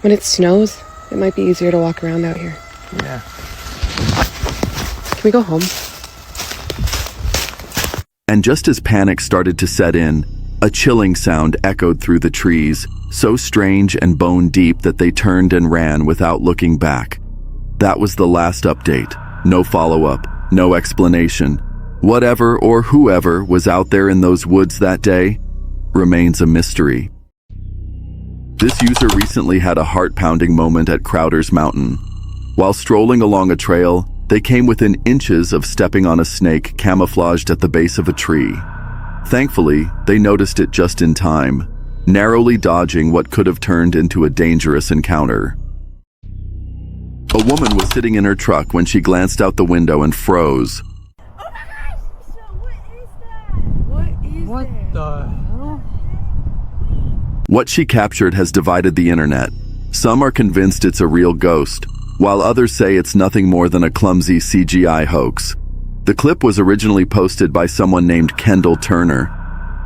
When it snows, it might be easier to walk around out here. Yeah. Can we go home? And just as panic started to set in, a chilling sound echoed through the trees, so strange and bone deep that they turned and ran without looking back. That was the last update. No follow-up, no explanation. Whatever or whoever was out there in those woods that day remains a mystery. This user recently had a heart-pounding moment at Crowder's Mountain. While strolling along a trail, they came within inches of stepping on a snake camouflaged at the base of a tree. Thankfully, they noticed it just in time, narrowly dodging what could have turned into a dangerous encounter. A woman was sitting in her truck when she glanced out the window and froze. What the hell? What she captured has divided the internet. Some are convinced it's a real ghost, while others say it's nothing more than a clumsy CGI hoax. The clip was originally posted by someone named Kendall Turner.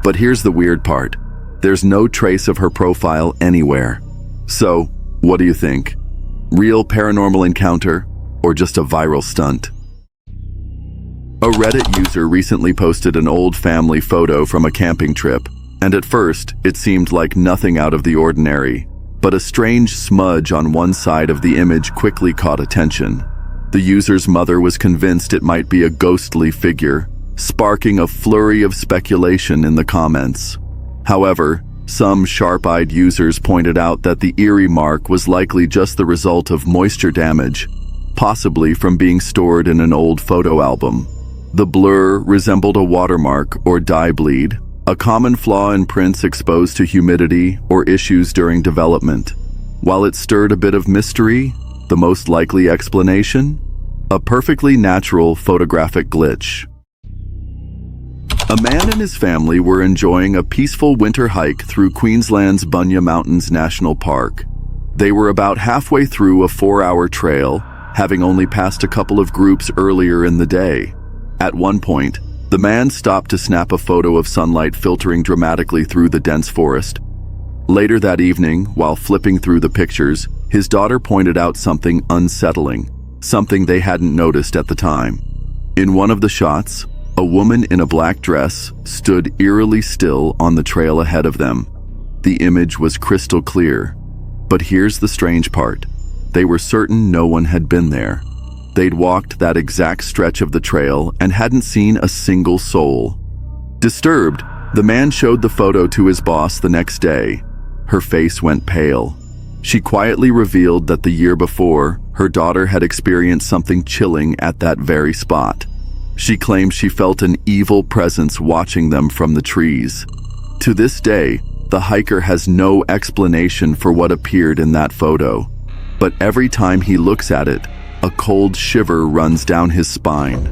But here's the weird part. There's no trace of her profile anywhere. So, what do you think? Real paranormal encounter, or just a viral stunt? A Reddit user recently posted an old family photo from a camping trip, and at first, it seemed like nothing out of the ordinary. But a strange smudge on one side of the image quickly caught attention. The user's mother was convinced it might be a ghostly figure, sparking a flurry of speculation in the comments. However, some sharp-eyed users pointed out that the eerie mark was likely just the result of moisture damage, possibly from being stored in an old photo album. The blur resembled a watermark or dye bleed, a common flaw in prints exposed to humidity or issues during development. While it stirred a bit of mystery, the most likely explanation? A perfectly natural photographic glitch. A man and his family were enjoying a peaceful winter hike through Queensland's Bunya Mountains National Park. They were about halfway through a 4-hour trail, having only passed a couple of groups earlier in the day. At one point, The man stopped to snap a photo of sunlight filtering dramatically through the dense forest. Later that evening, while flipping through the pictures, his daughter pointed out something unsettling, something they hadn't noticed at the time. In one of the shots, a woman in a black dress stood eerily still on the trail ahead of them. The image was crystal clear. But here's the strange part. They were certain no one had been there. They'd walked that exact stretch of the trail and hadn't seen a single soul. Disturbed, the man showed the photo to his boss the next day. Her face went pale. She quietly revealed that the year before, her daughter had experienced something chilling at that very spot. She claimed she felt an evil presence watching them from the trees. To this day, the hiker has no explanation for what appeared in that photo. But every time he looks at it, a cold shiver runs down his spine.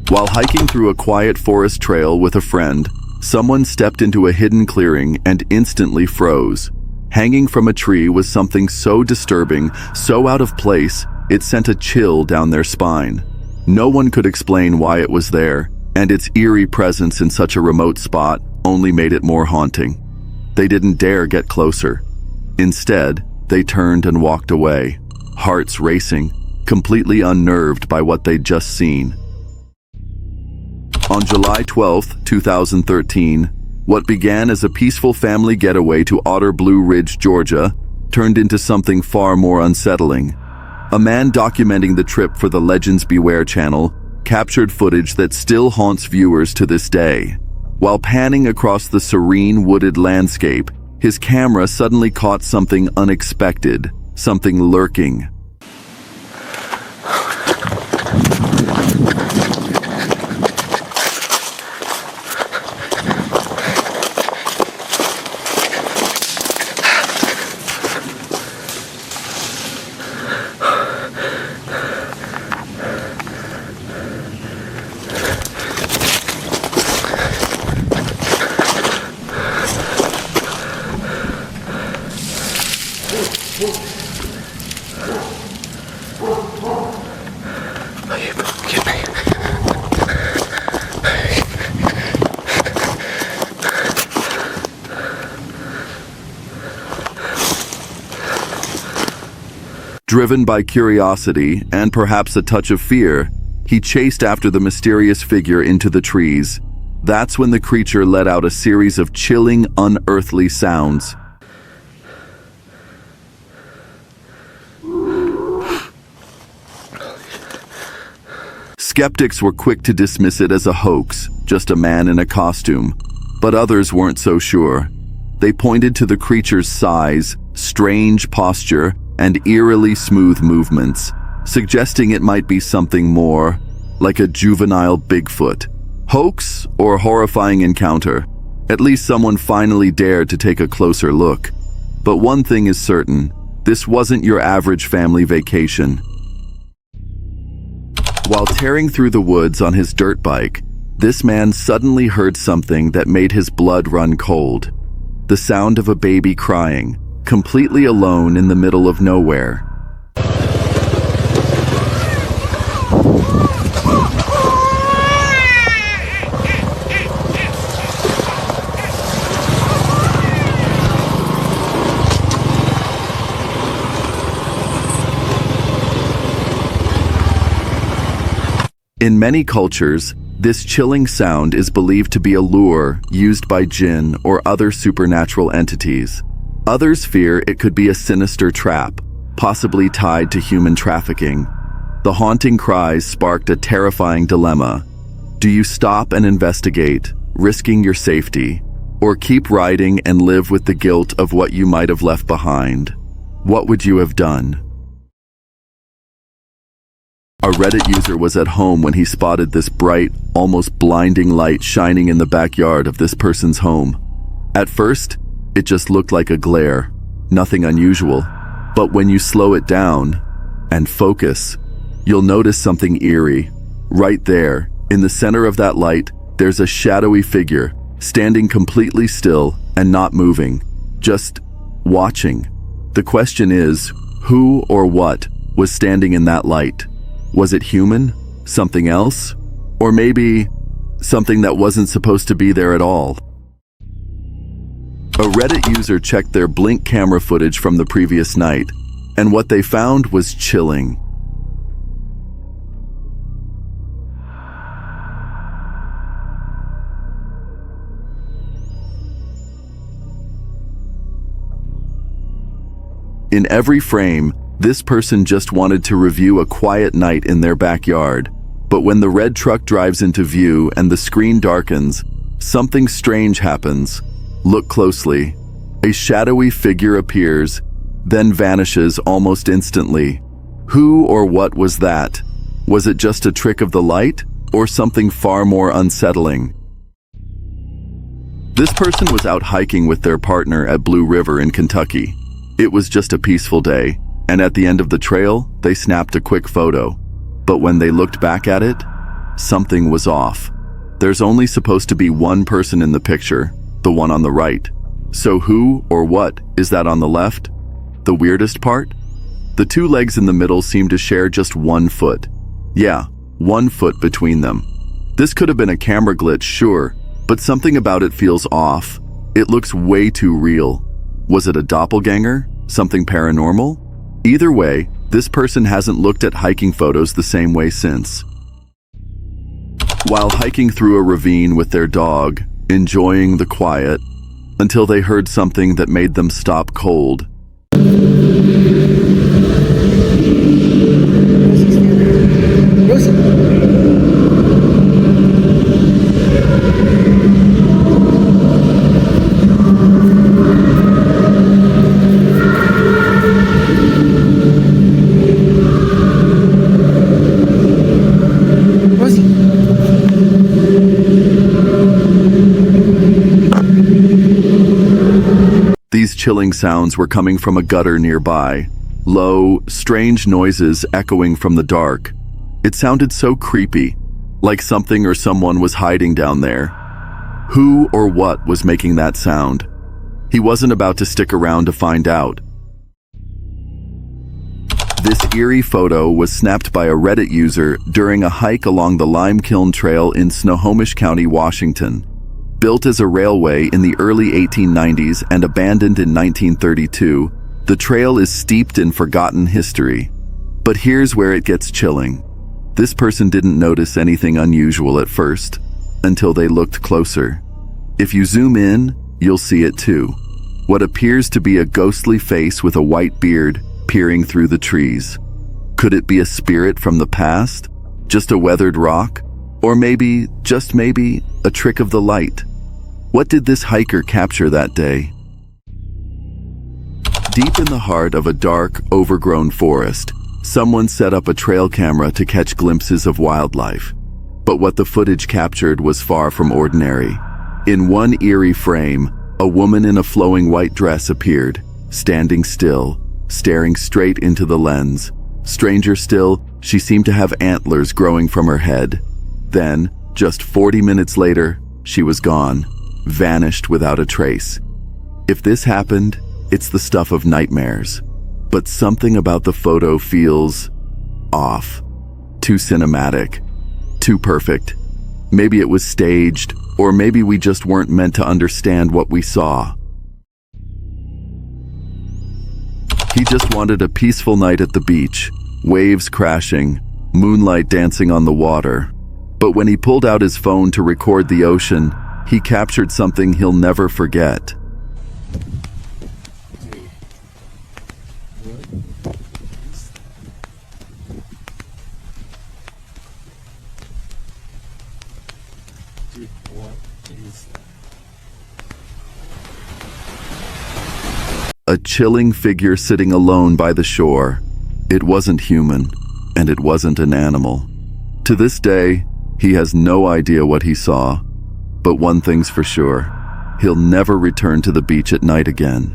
While hiking through a quiet forest trail with a friend, someone stepped into a hidden clearing and instantly froze. Hanging from a tree was something so disturbing, so out of place, it sent a chill down their spine. No one could explain why it was there, and its eerie presence in such a remote spot only made it more haunting. They didn't dare get closer. Instead, they turned and walked away, hearts racing, completely unnerved by what they'd just seen. On July 12, 2013, what began as a peaceful family getaway to Otter Blue Ridge, Georgia, turned into something far more unsettling. A man documenting the trip for the Legends Beware channel captured footage that still haunts viewers to this day. While panning across the serene wooded landscape, his camera suddenly caught something unexpected, something lurking. Driven by curiosity and perhaps a touch of fear, he chased after the mysterious figure into the trees. That's when the creature let out a series of chilling, unearthly sounds. Skeptics were quick to dismiss it as a hoax, just a man in a costume, but others weren't so sure. They pointed to the creature's size, strange posture, and eerily smooth movements, suggesting it might be something more, like a juvenile Bigfoot. Hoax or horrifying encounter? At least someone finally dared to take a closer look. But one thing is certain, this wasn't your average family vacation. While tearing through the woods on his dirt bike, this man suddenly heard something that made his blood run cold. The sound of a baby crying, completely alone in the middle of nowhere. In many cultures, this chilling sound is believed to be a lure used by jinn or other supernatural entities. Others fear it could be a sinister trap, possibly tied to human trafficking. The haunting cries sparked a terrifying dilemma. Do you stop and investigate, risking your safety, or keep riding and live with the guilt of what you might have left behind? What would you have done? A Reddit user was at home when he spotted this bright, almost blinding light shining in the backyard of this person's home. At first, it just looked like a glare, nothing unusual. But when you slow it down and focus, you'll notice something eerie. Right there, in the center of that light, there's a shadowy figure, standing completely still and not moving, just watching. The question is, who or what was standing in that light? Was it human? Something else? Or maybe something that wasn't supposed to be there at all. A Reddit user checked their Blink camera footage from the previous night, and what they found was chilling. In every frame, this person just wanted to review a quiet night in their backyard. But when the red truck drives into view and the screen darkens, something strange happens. Look closely. A shadowy figure appears, then vanishes almost instantly. Who or what was that? Was it just a trick of the light, or something far more unsettling? This person was out hiking with their partner at Blue River in Kentucky. It was just a peaceful day, and at the end of the trail, they snapped a quick photo. But when they looked back at it, something was off. There's only supposed to be one person in the picture, the one on the right. So who or what is that on the left? The weirdest part? The two legs in the middle seem to share just 1 foot. Yeah, 1 foot between them. This could have been a camera glitch, sure, but something about it feels off. It looks way too real. Was it a doppelganger? Something paranormal? Either way, this person hasn't looked at hiking photos the same way since. While hiking through a ravine with their dog, enjoying the quiet, until they heard something that made them stop cold. These chilling sounds were coming from a gutter nearby. Low, strange noises echoing from the dark. It sounded so creepy, like something or someone was hiding down there. Who or what was making that sound? He wasn't about to stick around to find out. This eerie photo was snapped by a Reddit user during a hike along the Lime Kiln Trail in Snohomish County, Washington. Built as a railway in the early 1890s and abandoned in 1932, the trail is steeped in forgotten history. But here's where it gets chilling. This person didn't notice anything unusual at first, until they looked closer. If you zoom in, you'll see it too. What appears to be a ghostly face with a white beard peering through the trees. Could it be a spirit from the past? Just a weathered rock? Or maybe, just maybe, a trick of the light? What did this hiker capture that day? Deep in the heart of a dark, overgrown forest, someone set up a trail camera to catch glimpses of wildlife. But what the footage captured was far from ordinary. In one eerie frame, a woman in a flowing white dress appeared, standing still, staring straight into the lens. Stranger still, she seemed to have antlers growing from her head. Then, just 40 minutes later, she was gone, vanished without a trace. If this happened, it's the stuff of nightmares. But something about the photo feels off. Too cinematic. Too perfect. Maybe it was staged, or maybe we just weren't meant to understand what we saw. He just wanted a peaceful night at the beach, waves crashing, moonlight dancing on the water. But when he pulled out his phone to record the ocean, he captured something he'll never forget. A chilling figure sitting alone by the shore. It wasn't human, and it wasn't an animal. To this day, he has no idea what he saw. But one thing's for sure, he'll never return to the beach at night again.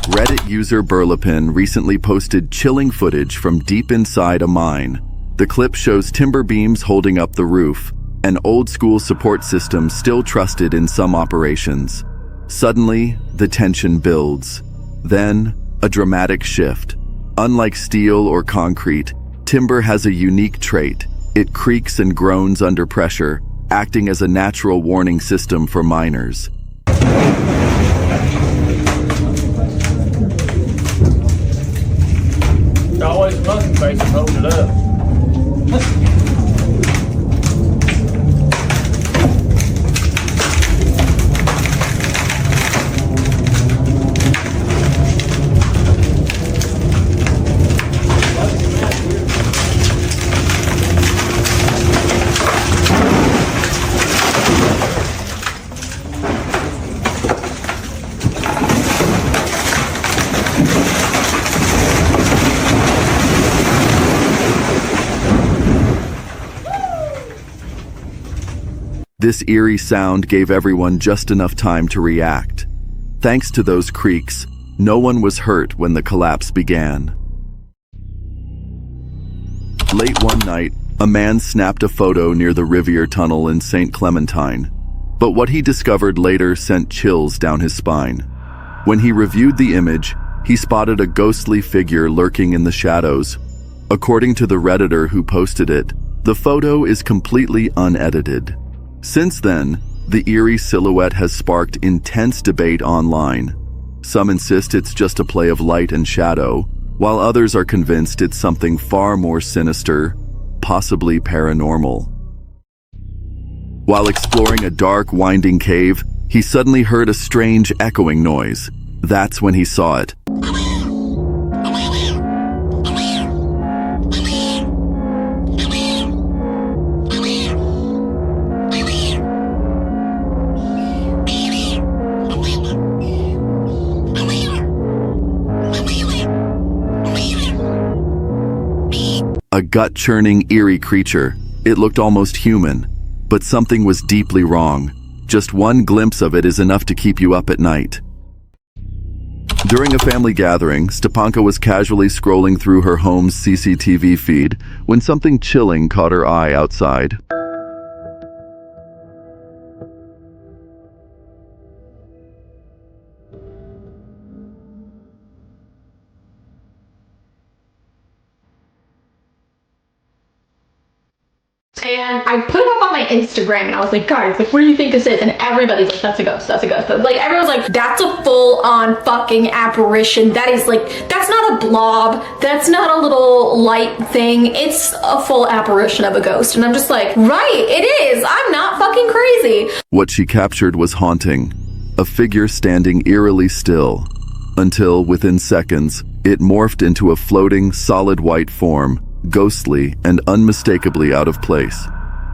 Reddit user Burlapin recently posted chilling footage from deep inside a mine. The clip shows timber beams holding up the roof, an old-school support system still trusted in some operations. Suddenly, the tension builds. Then, a dramatic shift. Unlike steel or concrete, timber has a unique trait. It creaks and groans under pressure, acting as a natural warning system for miners. Always smoking faces holding it up. This eerie sound gave everyone just enough time to react. Thanks to those creaks, no one was hurt when the collapse began. Late one night, a man snapped a photo near the Rivier Tunnel in St. Clementine, but what he discovered later sent chills down his spine. When he reviewed the image, he spotted a ghostly figure lurking in the shadows. According to the Redditor who posted it, the photo is completely unedited. Since then, the eerie silhouette has sparked intense debate online. Some insist it's just a play of light and shadow, while others are convinced it's something far more sinister, possibly paranormal. While exploring a dark, winding cave, he suddenly heard a strange echoing noise. That's when he saw it. A gut-churning, eerie creature. It looked almost human, but something was deeply wrong. Just one glimpse of it is enough to keep you up at night. During a family gathering, Stepanka was casually scrolling through her home's CCTV feed when something chilling caught her eye outside. And I put it up on my Instagram and I was like, guys, like, what do you think this is? And everybody's like, that's a ghost, that's a ghost. Like, everyone's like, that's a full-on fucking apparition. That is like, that's not a blob. That's not a little light thing. It's a full apparition of a ghost. And I'm just like, right, it is. I'm not fucking crazy. What she captured was haunting. A figure standing eerily still. Until, within seconds, it morphed into a floating, solid white form, ghostly and unmistakably out of place.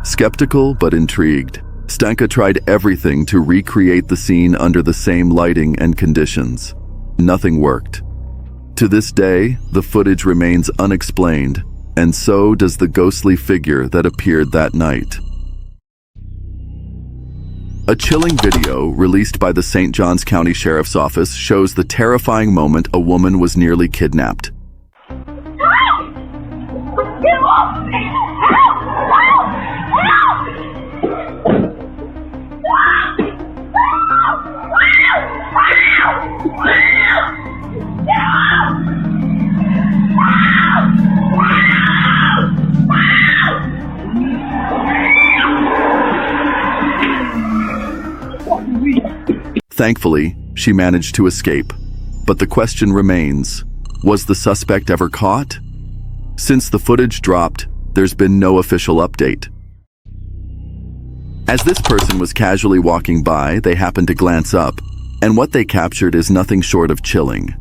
Skeptical but intrigued, Stanka tried everything to recreate the scene under the same lighting and conditions. Nothing worked. To this day, the footage remains unexplained, and so does the ghostly figure that appeared that night. A chilling video released by the St. Johns County Sheriff's Office shows the terrifying moment a woman was nearly kidnapped. Thankfully, she managed to escape. But the question remains, was the suspect ever caught? Since the footage dropped, there's been no official update. As this person was casually walking by, they happened to glance up, and what they captured is nothing short of chilling.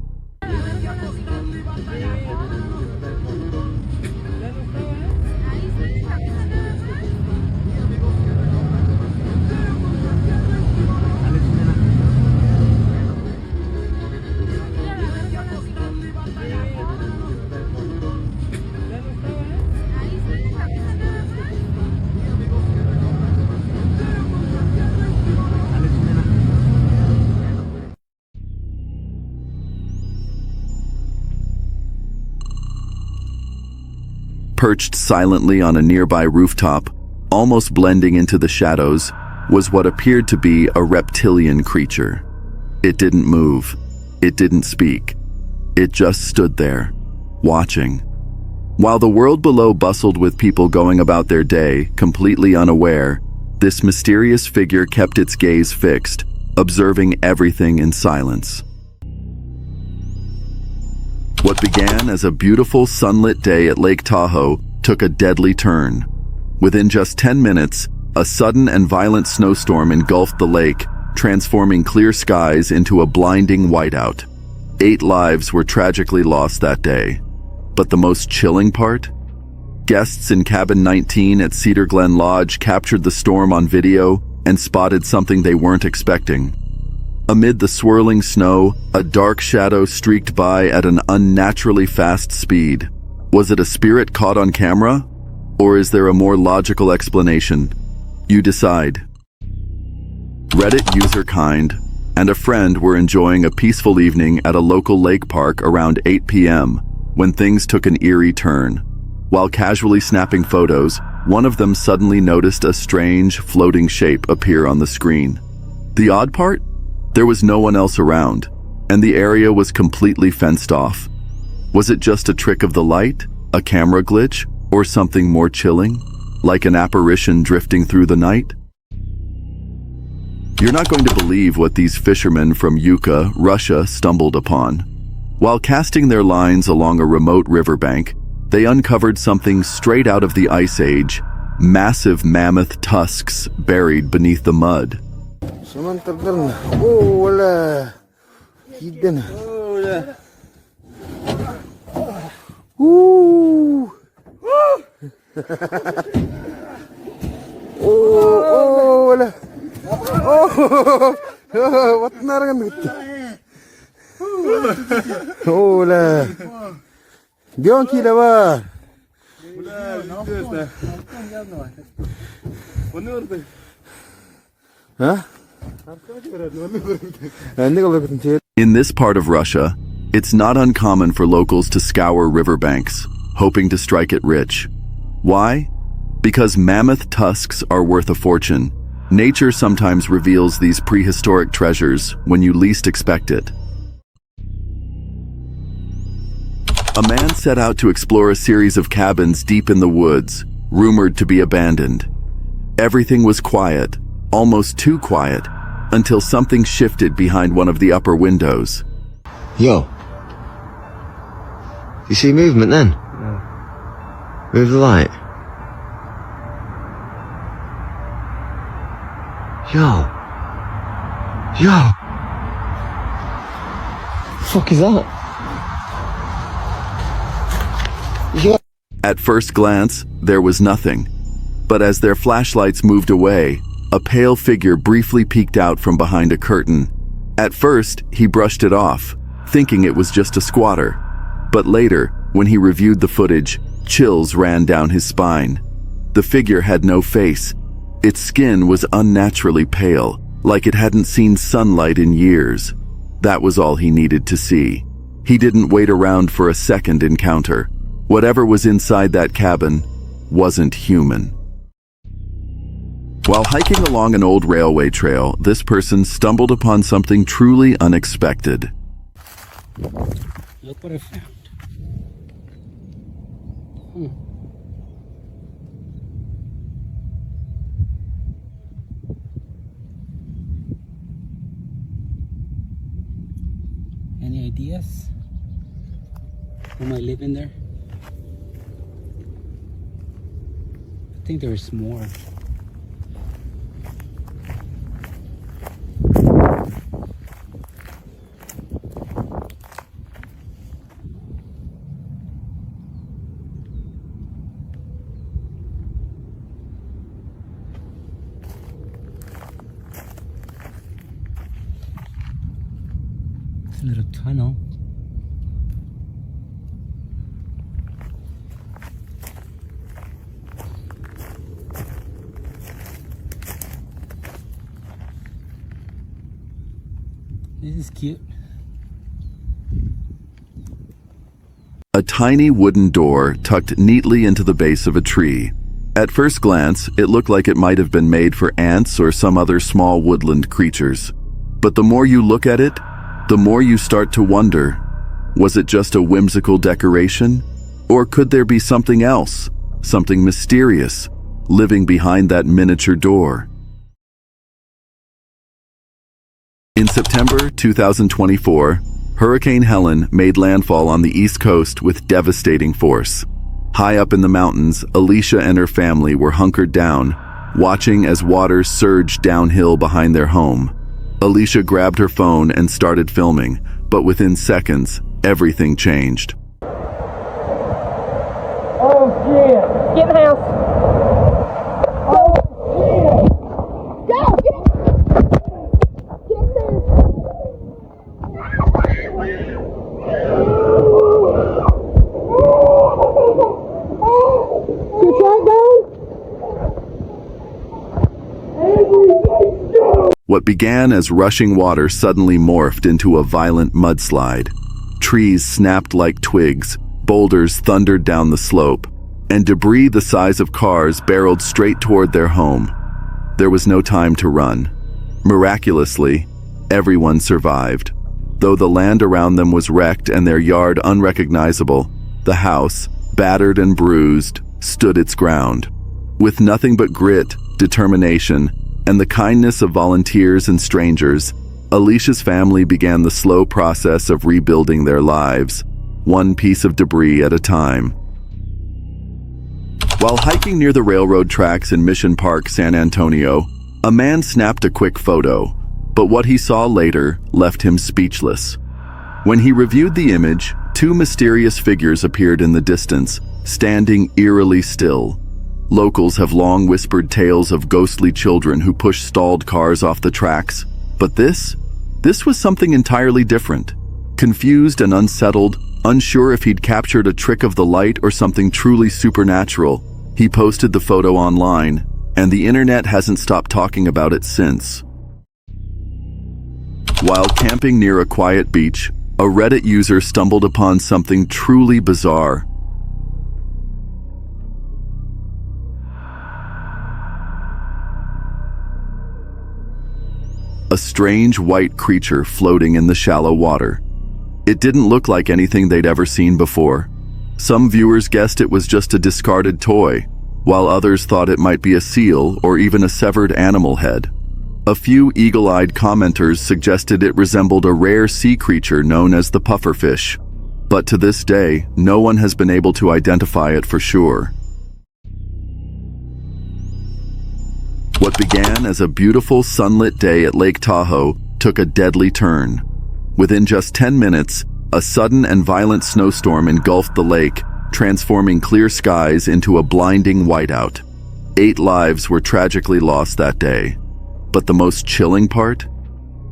Perched silently on a nearby rooftop, almost blending into the shadows, was what appeared to be a reptilian creature. It didn't move. It didn't speak. It just stood there, watching. While the world below bustled with people going about their day, completely unaware, this mysterious figure kept its gaze fixed, observing everything in silence. What began as a beautiful sunlit day at Lake Tahoe took a deadly turn. Within just 10 minutes, a sudden and violent snowstorm engulfed the lake, transforming clear skies into a blinding whiteout. 8 lives were tragically lost that day. But the most chilling part? Guests in cabin 19 at Cedar Glen Lodge captured the storm on video and spotted something they weren't expecting. Amid the swirling snow, a dark shadow streaked by at an unnaturally fast speed. Was it a spirit caught on camera? Or is there a more logical explanation? You decide. Reddit user Kind and a friend were enjoying a peaceful evening at a local lake park around 8 p.m. when things took an eerie turn. While casually snapping photos, one of them suddenly noticed a strange, floating shape appear on the screen. The odd part? There was no one else around, and the area was completely fenced off. Was it just a trick of the light, a camera glitch, or something more chilling, like an apparition drifting through the night? You're not going to believe what these fishermen from Yuka, Russia, stumbled upon. While casting their lines along a remote riverbank, they uncovered something straight out of the Ice Age, massive mammoth tusks buried beneath the mud. Oh, wala. Hidden. Ooh. Oh, wala. Oh, what narangan dito? Oh, wala. Diyon kila ba? Huh? In this part of Russia, it's not uncommon for locals to scour riverbanks, hoping to strike it rich. Why? Because mammoth tusks are worth a fortune. Nature sometimes reveals these prehistoric treasures when you least expect it. A man set out to explore a series of cabins deep in the woods, rumored to be abandoned. Everything was quiet, almost too quiet, until something shifted behind one of the upper windows. Yo. You see movement then? No. Move the light. Yo. Yo. Fuck is that? Yo. At first glance, there was nothing. But as their flashlights moved away, a pale figure briefly peeked out from behind a curtain. At first, he brushed it off, thinking it was just a squatter. But later, when he reviewed the footage, chills ran down his spine. The figure had no face. Its skin was unnaturally pale, like it hadn't seen sunlight in years. That was all he needed to see. He didn't wait around for a second encounter. Whatever was inside that cabin wasn't human. While hiking along an old railway trail, this person stumbled upon something truly unexpected. Look what I found. Any ideas? Who might live in there? I think there's more. It's a little tunnel. This is cute. A tiny wooden door tucked neatly into the base of a tree. At first glance, it looked like it might have been made for ants or some other small woodland creatures. But the more you look at it, the more you start to wonder, was it just a whimsical decoration? Or could there be something else, something mysterious, living behind that miniature door? In September 2024, Hurricane Helen made landfall on the East Coast with devastating force. High up in the mountains, Alicia and her family were hunkered down, watching as waters surged downhill behind their home. Alicia grabbed her phone and started filming, but within seconds, everything changed. Oh, shit. Get in the house. Oh, shit. Go! Get there! You try down? What began as rushing water suddenly morphed into a violent mudslide. Trees snapped like twigs, boulders thundered down the slope, and debris the size of cars barreled straight toward their home. There was no time to run. Miraculously, everyone survived. Though the land around them was wrecked and their yard unrecognizable, the house, battered and bruised, stood its ground. With nothing but grit, determination, and the kindness of volunteers and strangers, Alicia's family began the slow process of rebuilding their lives, one piece of debris at a time. While hiking near the railroad tracks in Mission Park, San Antonio, a man snapped a quick photo, but what he saw later left him speechless. When he reviewed the image, two mysterious figures appeared in the distance, standing eerily still. Locals have long whispered tales of ghostly children who push stalled cars off the tracks, but this was something entirely different. Confused and unsettled, unsure if he'd captured a trick of the light or something truly supernatural, he posted the photo online, and the internet hasn't stopped talking about it since. While camping near a quiet beach, a Reddit user stumbled upon something truly bizarre. A strange white creature floating in the shallow water. It didn't look like anything they'd ever seen before. Some viewers guessed it was just a discarded toy, while others thought it might be a seal or even a severed animal head. A few eagle-eyed commenters suggested it resembled a rare sea creature known as the pufferfish, but to this day, no one has been able to identify it for sure. What began as a beautiful sunlit day at Lake Tahoe took a deadly turn. Within just 10 minutes, a sudden and violent snowstorm engulfed the lake, transforming clear skies into a blinding whiteout. 8 lives were tragically lost that day. But the most chilling part?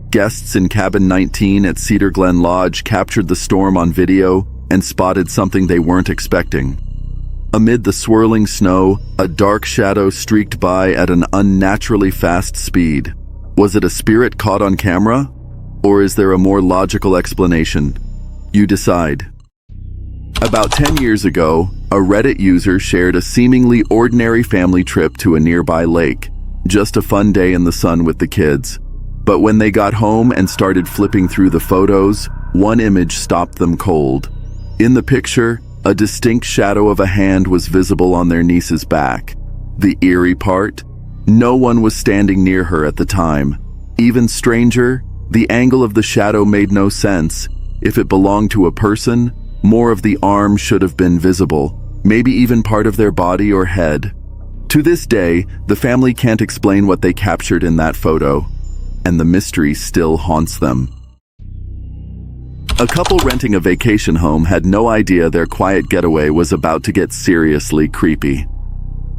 Guests in Cabin 19 at Cedar Glen Lodge captured the storm on video and spotted something they weren't expecting. Amid the swirling snow, a dark shadow streaked by at an unnaturally fast speed. Was it a spirit caught on camera? Or is there a more logical explanation? You decide. About 10 years ago, a Reddit user shared a seemingly ordinary family trip to a nearby lake. Just a fun day in the sun with the kids. But when they got home and started flipping through the photos, one image stopped them cold. In the picture, a distinct shadow of a hand was visible on their niece's back. The eerie part? No one was standing near her at the time. Even stranger, the angle of the shadow made no sense. If it belonged to a person, more of the arm should have been visible, maybe even part of their body or head. To this day, the family can't explain what they captured in that photo, and the mystery still haunts them. A couple renting a vacation home had no idea their quiet getaway was about to get seriously creepy.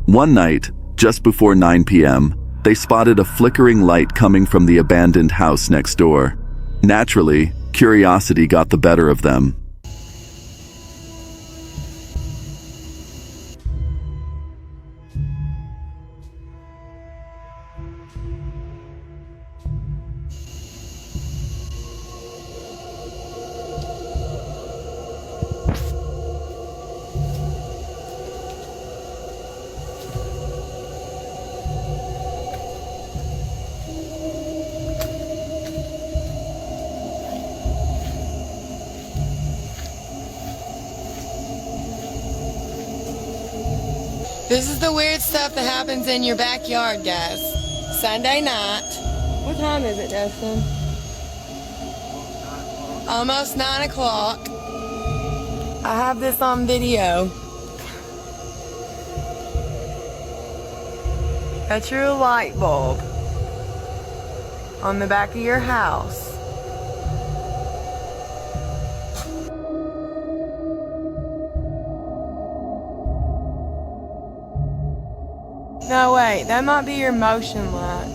One night, just before 9 p.m., they spotted a flickering light coming from the abandoned house next door. Naturally, curiosity got the better of them. This is the weird stuff that happens in your backyard, guys. Sunday night. What time is it, Dustin? Almost 9 o'clock. I have this on video. That's your light bulb on the back of your house. No, wait, that might be your motion light.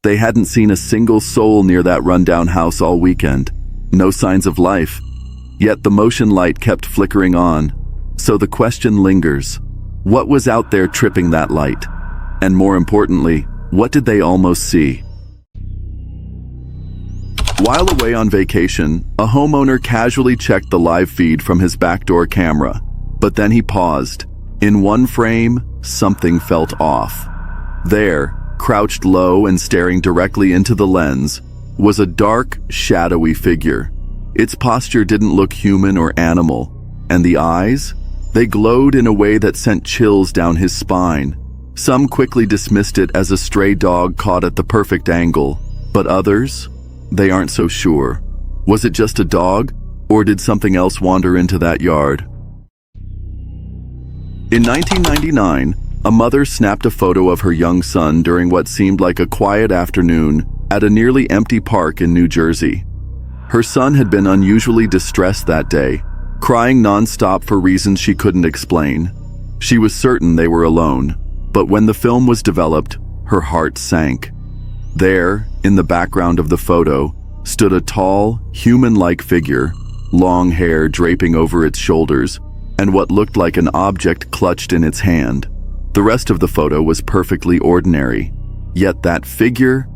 They hadn't seen a single soul near that rundown house all weekend. No signs of life. Yet the motion light kept flickering on. So the question lingers. What was out there tripping that light? And more importantly, what did they almost see? While away on vacation, a homeowner casually checked the live feed from his backdoor camera. But then he paused. In one frame, something felt off. There, crouched low and staring directly into the lens, was a dark, shadowy figure. Its posture didn't look human or animal, and the eyes? They glowed in a way that sent chills down his spine. Some quickly dismissed it as a stray dog caught at the perfect angle, but others? They aren't so sure. Was it just a dog, or did something else wander into that yard? In 1999, a mother snapped a photo of her young son during what seemed like a quiet afternoon at a nearly empty park in New Jersey. Her son had been unusually distressed that day, crying nonstop for reasons she couldn't explain. She was certain they were alone, but when the film was developed, her heart sank. There, in the background of the photo, stood a tall, human-like figure, long hair draping over its shoulders, and what looked like an object clutched in its hand. The rest of the photo was perfectly ordinary. Yet that figure,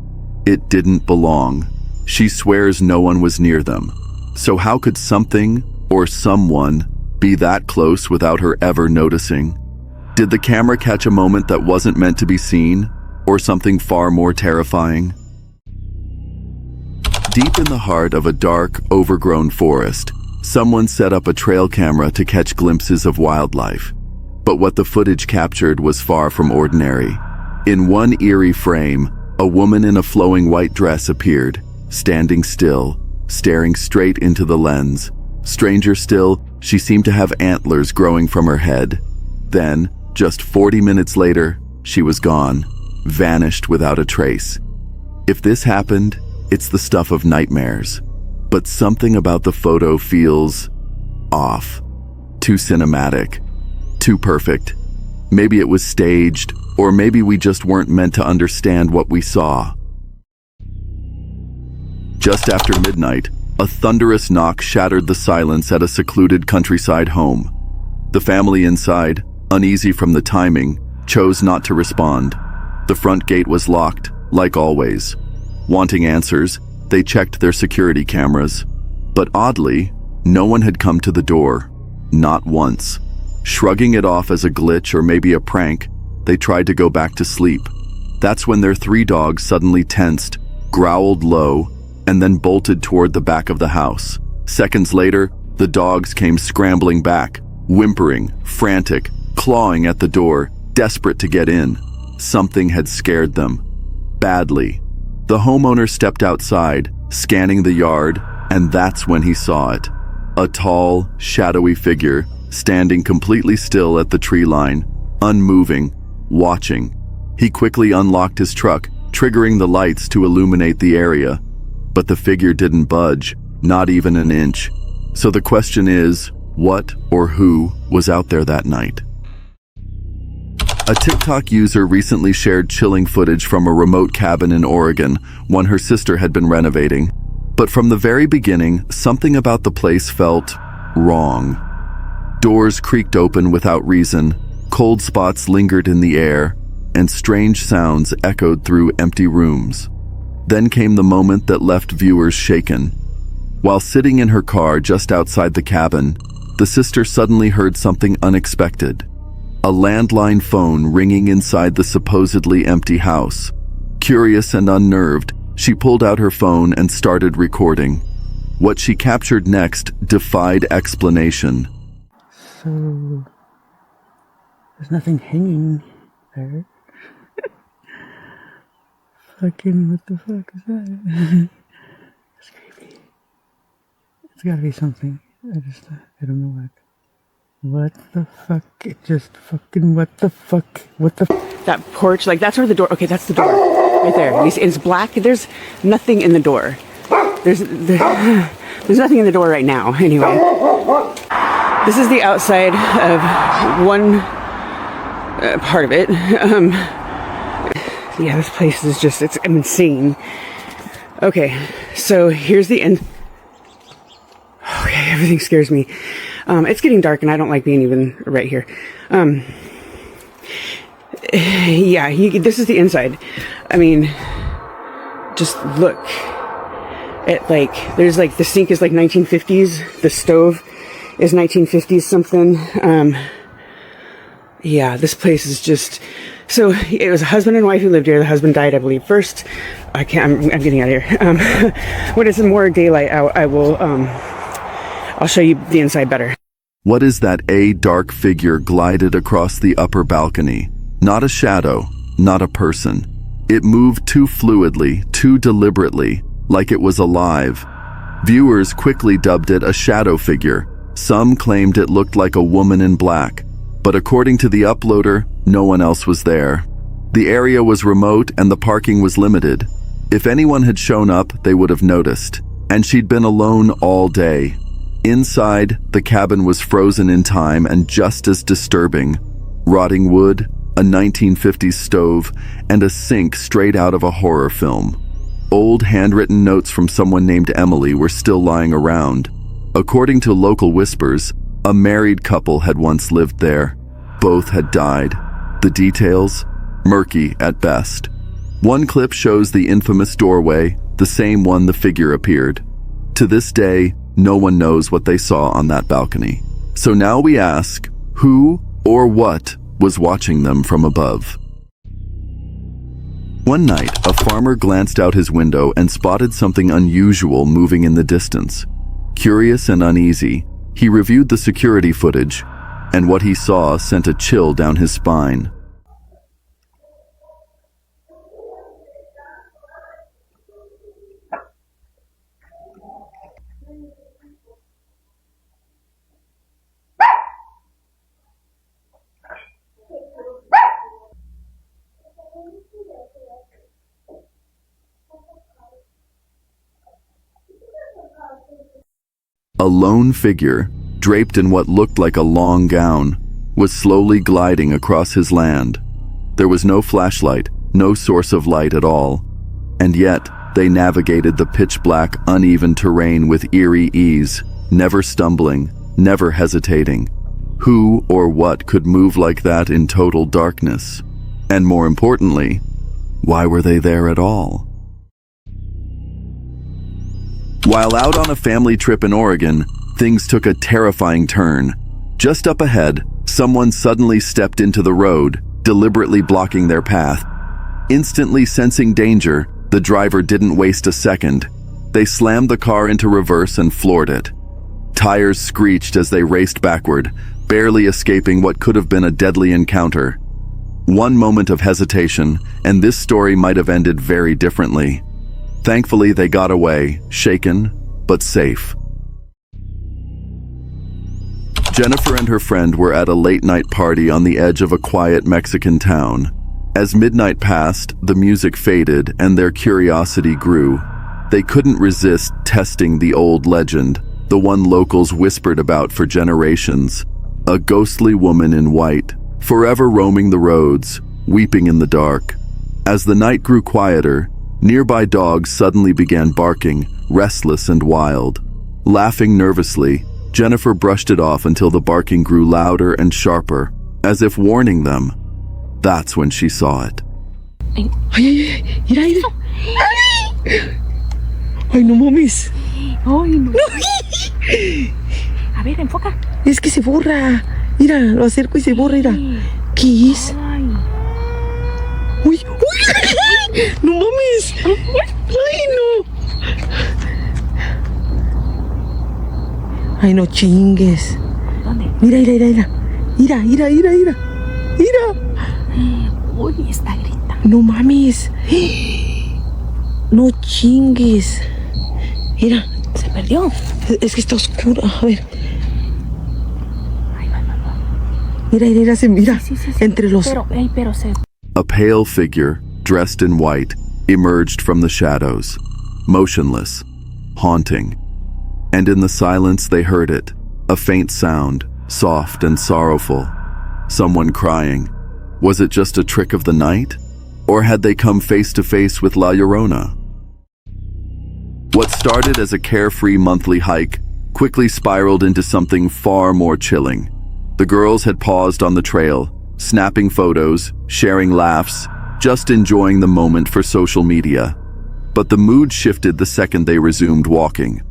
it didn't belong. She swears no one was near them. So how could something or someone be that close without her ever noticing? Did the camera catch a moment that wasn't meant to be seen, or something far more terrifying? Deep in the heart of a dark, overgrown forest, someone set up a trail camera to catch glimpses of wildlife. But what the footage captured was far from ordinary. In one eerie frame, a woman in a flowing white dress appeared, standing still, staring straight into the lens. Stranger still, she seemed to have antlers growing from her head. Then, just 40 minutes later, she was gone, vanished without a trace. If this happened, it's the stuff of nightmares. But something about the photo feels off. Too cinematic. Too perfect. Maybe it was staged, or maybe we just weren't meant to understand what we saw. Just after midnight, a thunderous knock shattered the silence at a secluded countryside home. The family inside, uneasy from the timing, chose not to respond. The front gate was locked, like always. Wanting answers, they checked their security cameras. But oddly, no one had come to the door. Not once. Shrugging it off as a glitch or maybe a prank, they tried to go back to sleep. That's when their 3 dogs suddenly tensed, growled low, and then bolted toward the back of the house. Seconds later, the dogs came scrambling back, whimpering, frantic, clawing at the door, desperate to get in. Something had scared them. Badly. The homeowner stepped outside, scanning the yard, and that's when he saw it. A tall, shadowy figure, standing completely still at the tree line, unmoving, watching. He quickly unlocked his truck, triggering the lights to illuminate the area. But the figure didn't budge, not even an inch. So the question is, what or who was out there that night? A TikTok user recently shared chilling footage from a remote cabin in Oregon, one her sister had been renovating. But from the very beginning, something about the place felt wrong. Doors creaked open without reason, cold spots lingered in the air, and strange sounds echoed through empty rooms. Then came the moment that left viewers shaken. While sitting in her car just outside the cabin, the sister suddenly heard something unexpected. A landline phone ringing inside the supposedly empty house. Curious and unnerved, she pulled out her phone and started recording. What she captured next defied explanation. So there's nothing hanging there. Fucking what the fuck is that? It's creepy. It's gotta be something. I don't know what. What the fuck? It just fucking what the fuck? What the That porch, like that's where the door, okay, that's the door. Right there. It's black. There's nothing in the door. There's nothing in the door right now, anyway. This is the outside of one part of it. Yeah, this place is just, it's insane. Okay, so here's the end. Okay, everything scares me. It's getting dark and I don't like being even right here. Yeah, this is the inside. I mean, just look. It like, there's like, the sink is like 1950s. The stove is 1950s something. Yeah, this place is just, so it was a husband and wife who lived here. The husband died, I believe, first. I'm getting out of here. When it's more daylight, I'll show you the inside better. What is that? A dark figure glided across the upper balcony. Not a shadow, not a person. It moved too fluidly, too deliberately, like it was alive. Viewers quickly dubbed it a shadow figure. Some claimed it looked like a woman in black, but according to the uploader, no one else was there. The area was remote and the parking was limited. If anyone had shown up, they would have noticed. And she'd been alone all day. Inside, the cabin was frozen in time and just as disturbing. Rotting wood, a 1950s stove, and a sink straight out of a horror film. Old handwritten notes from someone named Emily were still lying around. According to local whispers, a married couple had once lived there. Both had died. The details? Murky at best. One clip shows the infamous doorway, the same one the figure appeared. To this day, no one knows what they saw on that balcony. So now we ask, who or what was watching them from above? One night, a farmer glanced out his window and spotted something unusual moving in the distance. Curious and uneasy, he reviewed the security footage, and what he saw sent a chill down his spine. A lone figure, draped in what looked like a long gown, was slowly gliding across his land. There was no flashlight, no source of light at all, and yet they navigated the pitch-black, uneven terrain with eerie ease, never stumbling, never hesitating. Who or what could move like that in total darkness? And more importantly, why were they there at all? While out on a family trip in Oregon, things took a terrifying turn. Just up ahead, someone suddenly stepped into the road, deliberately blocking their path. Instantly sensing danger, the driver didn't waste a second. They slammed the car into reverse and floored it. Tires screeched as they raced backward, barely escaping what could have been a deadly encounter. One moment of hesitation, and this story might have ended very differently. Thankfully, they got away, shaken, but safe. Jennifer and her friend were at a late-night party on the edge of a quiet Mexican town. As midnight passed, the music faded and their curiosity grew. They couldn't resist testing the old legend, the one locals whispered about for generations. A ghostly woman in white, forever roaming the roads, weeping in the dark. As the night grew quieter, nearby dogs suddenly began barking, restless and wild. Laughing nervously, Jennifer brushed it off until the barking grew louder and sharper, as if warning them. That's when she saw it. Ay, mira, mira. Ay, no mames. Ay, no. A ver, enfoca. Es que se borra. Mira, lo acerco y se borra, mira. ¿Qué es? Uy, uy. No mames. Ay, no. Ay, no chingues. Mira, mira, mira, mira. Mira, mira, mira, mira. Uy, está gritando. No mames. No chingues. Mira. Se perdió. Es que está oscuro. A ver. Mira, mira, se mira. Sí. Entre los... Pero se... A pale figure, dressed in white, emerged from the shadows, motionless, haunting. And in the silence they heard it, a faint sound, soft and sorrowful. Someone crying. Was it just a trick of the night? Or had they come face to face with La Llorona? What started as a carefree monthly hike quickly spiraled into something far more chilling. The girls had paused on the trail, snapping photos, sharing laughs, just enjoying the moment for social media. But the mood shifted the second they resumed walking.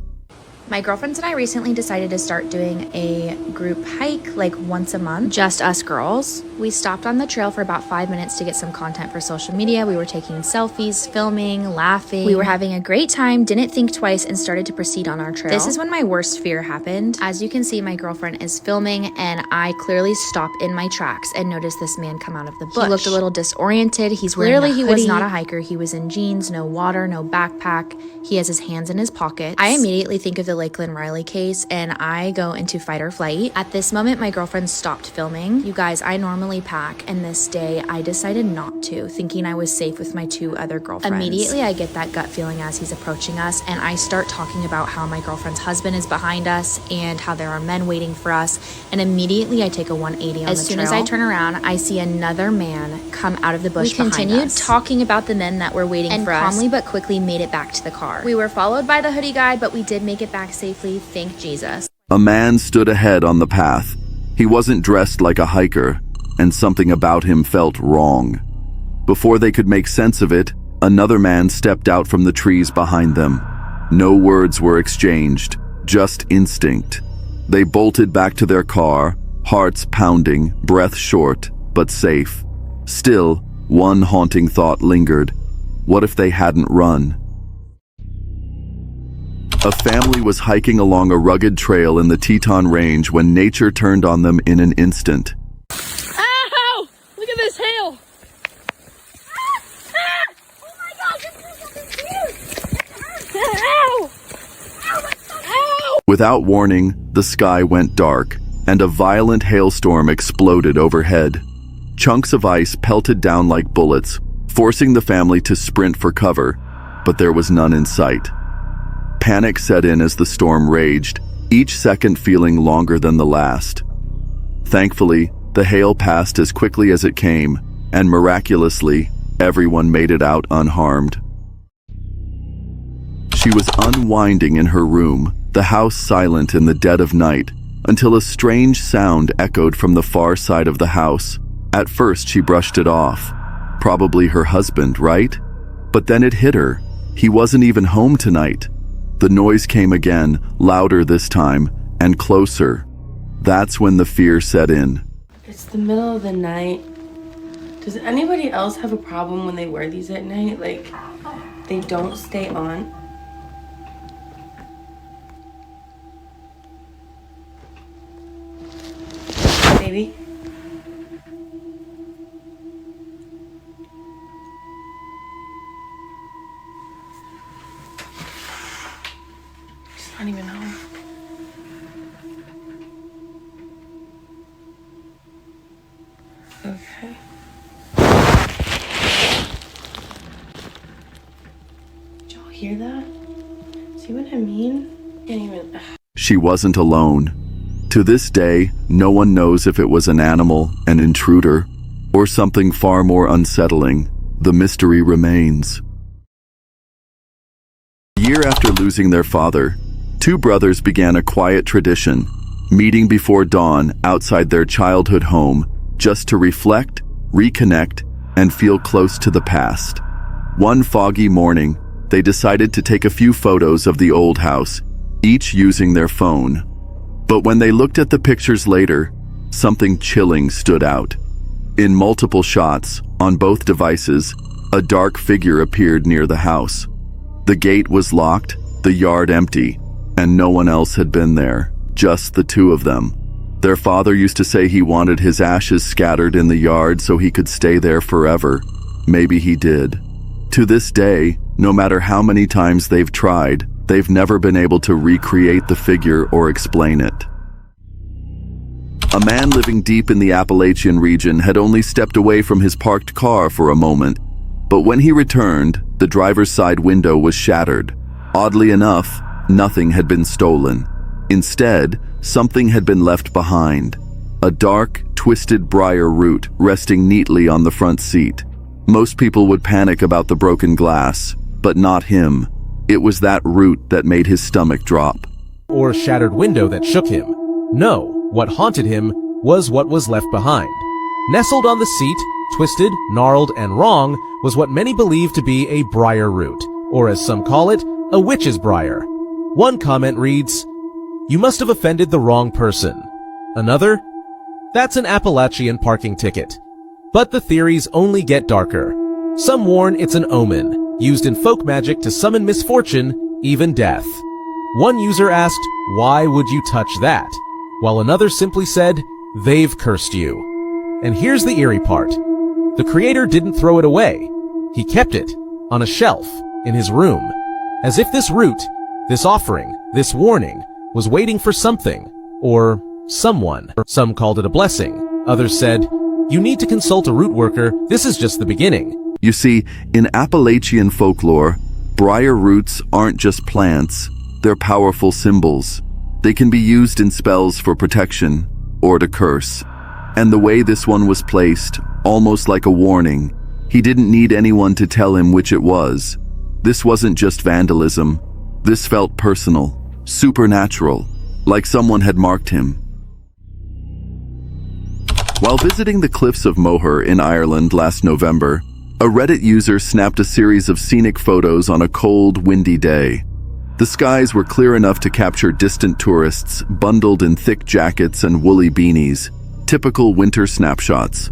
My girlfriends and I recently decided to start doing a group hike like once a month, just us girls. We stopped on the trail for about 5 minutes to get some content for social media. We were taking selfies, filming, laughing. We were having a great time, didn't think twice, and started to proceed on our trail. This is when my worst fear happened. As you can see, my girlfriend is filming and I clearly stop in my tracks and notice this man come out of the bush. He looked a little disoriented. He was not a hiker. He was in jeans, no water, no backpack. He has his hands in his pockets. I immediately think of the Lakeland Riley case and I go into fight or flight. At this moment, my girlfriend stopped filming. You guys, I normally pack, and this day I decided not to, thinking I was safe with my 2 other girlfriends. Immediately, I get that gut feeling as he's approaching us, and I start talking about how my girlfriend's husband is behind us and how there are men waiting for us, and immediately I take a 180 on the trail. As soon as I turn around, I see another man come out of the bush behind us. We continued talking about the men that were waiting for us, and calmly but quickly made it back to the car. We were followed by the hoodie guy, but we did make it back safely, thank Jesus. A man stood ahead on the path. He wasn't dressed like a hiker, and something about him felt wrong. Before they could make sense of it, another man stepped out from the trees behind them. No words were exchanged, just instinct. They bolted back to their car, hearts pounding, breath short, but safe. Still, one haunting thought lingered. What if they hadn't run? A family was hiking along a rugged trail in the Teton Range when nature turned on them in an instant. Ow! Look at this hail! Oh my gosh, it's huge! Ow! Ow! Without warning, the sky went dark, and a violent hailstorm exploded overhead. Chunks of ice pelted down like bullets, forcing the family to sprint for cover, but there was none in sight. Panic set in as the storm raged, each second feeling longer than the last. Thankfully, the hail passed as quickly as it came, and miraculously, everyone made it out unharmed. She was unwinding in her room, the house silent in the dead of night, until a strange sound echoed from the far side of the house. At first, she brushed it off. Probably her husband, right? But then it hit her. He wasn't even home tonight. The noise came again, louder this time, and closer. That's when the fear set in. It's the middle of the night. Does anybody else have a problem when they wear these at night? Like, they don't stay on? Baby? She's not even home. Okay. Did y'all hear that? See what I mean? Can't even. She wasn't alone. To this day, no one knows if it was an animal, an intruder, or something far more unsettling. The mystery remains. A year after losing their father, 2 brothers began a quiet tradition, meeting before dawn outside their childhood home, just to reflect, reconnect, and feel close to the past. One foggy morning, they decided to take a few photos of the old house, each using their phone. But when they looked at the pictures later, something chilling stood out. In multiple shots, on both devices, a dark figure appeared near the house. The gate was locked, the yard empty, and no one else had been there, just the 2 of them. Their father used to say he wanted his ashes scattered in the yard so he could stay there forever. Maybe he did. To this day, no matter how many times they've tried, they've never been able to recreate the figure or explain it. A man living deep in the Appalachian region had only stepped away from his parked car for a moment, but when he returned, the driver's side window was shattered. Oddly enough, nothing had been stolen. Instead, something had been left behind. A dark, twisted briar root resting neatly on the front seat. Most people would panic about the broken glass, but not him. It was that root that made his stomach drop. Or shattered window that shook him. No, what haunted him was what was left behind. Nestled on the seat, twisted, gnarled, and wrong, was what many believe to be a briar root, or as some call it, a witch's briar. One comment reads, "You must have offended the wrong person." Another, "That's an Appalachian parking ticket." But the theories only get darker. Some warn it's an omen, used in folk magic to summon misfortune, even death. One user asked, "Why would you touch that?" While another simply said, "They've cursed you." And here's the eerie part. The creator didn't throw it away. He kept it on a shelf in his room, as if this root, this offering, this warning, was waiting for something, or someone. Some called it a blessing. Others said, "You need to consult a root worker, this is just the beginning." You see, in Appalachian folklore, briar roots aren't just plants, they're powerful symbols. They can be used in spells for protection or to curse. And the way this one was placed, almost like a warning, he didn't need anyone to tell him which it was. This wasn't just vandalism. This felt personal, supernatural, like someone had marked him. While visiting the cliffs of Moher in Ireland last November, a Reddit user snapped a series of scenic photos on a cold, windy day. The skies were clear enough to capture distant tourists bundled in thick jackets and woolly beanies, typical winter snapshots.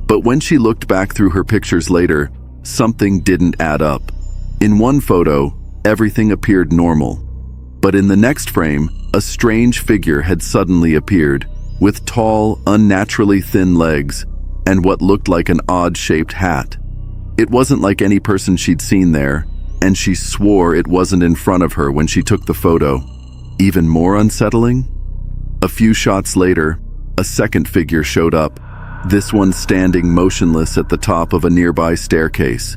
But when she looked back through her pictures later, something didn't add up. In one photo, everything appeared normal. But in the next frame, a strange figure had suddenly appeared, with tall, unnaturally thin legs and what looked like an odd-shaped hat. It wasn't like any person she'd seen there, and she swore it wasn't in front of her when she took the photo. Even more unsettling? A few shots later, a second figure showed up, this one standing motionless at the top of a nearby staircase.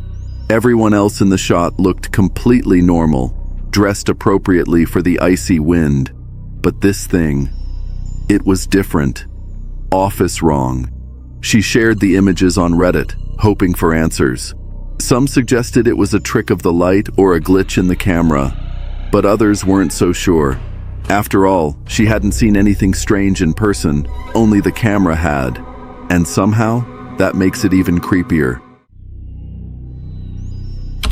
Everyone else in the shot looked completely normal, dressed appropriately for the icy wind. But this thing, it was different. Office wrong. She shared the images on Reddit, hoping for answers. Some suggested it was a trick of the light or a glitch in the camera, but others weren't so sure. After all, she hadn't seen anything strange in person, only the camera had. And somehow, that makes it even creepier.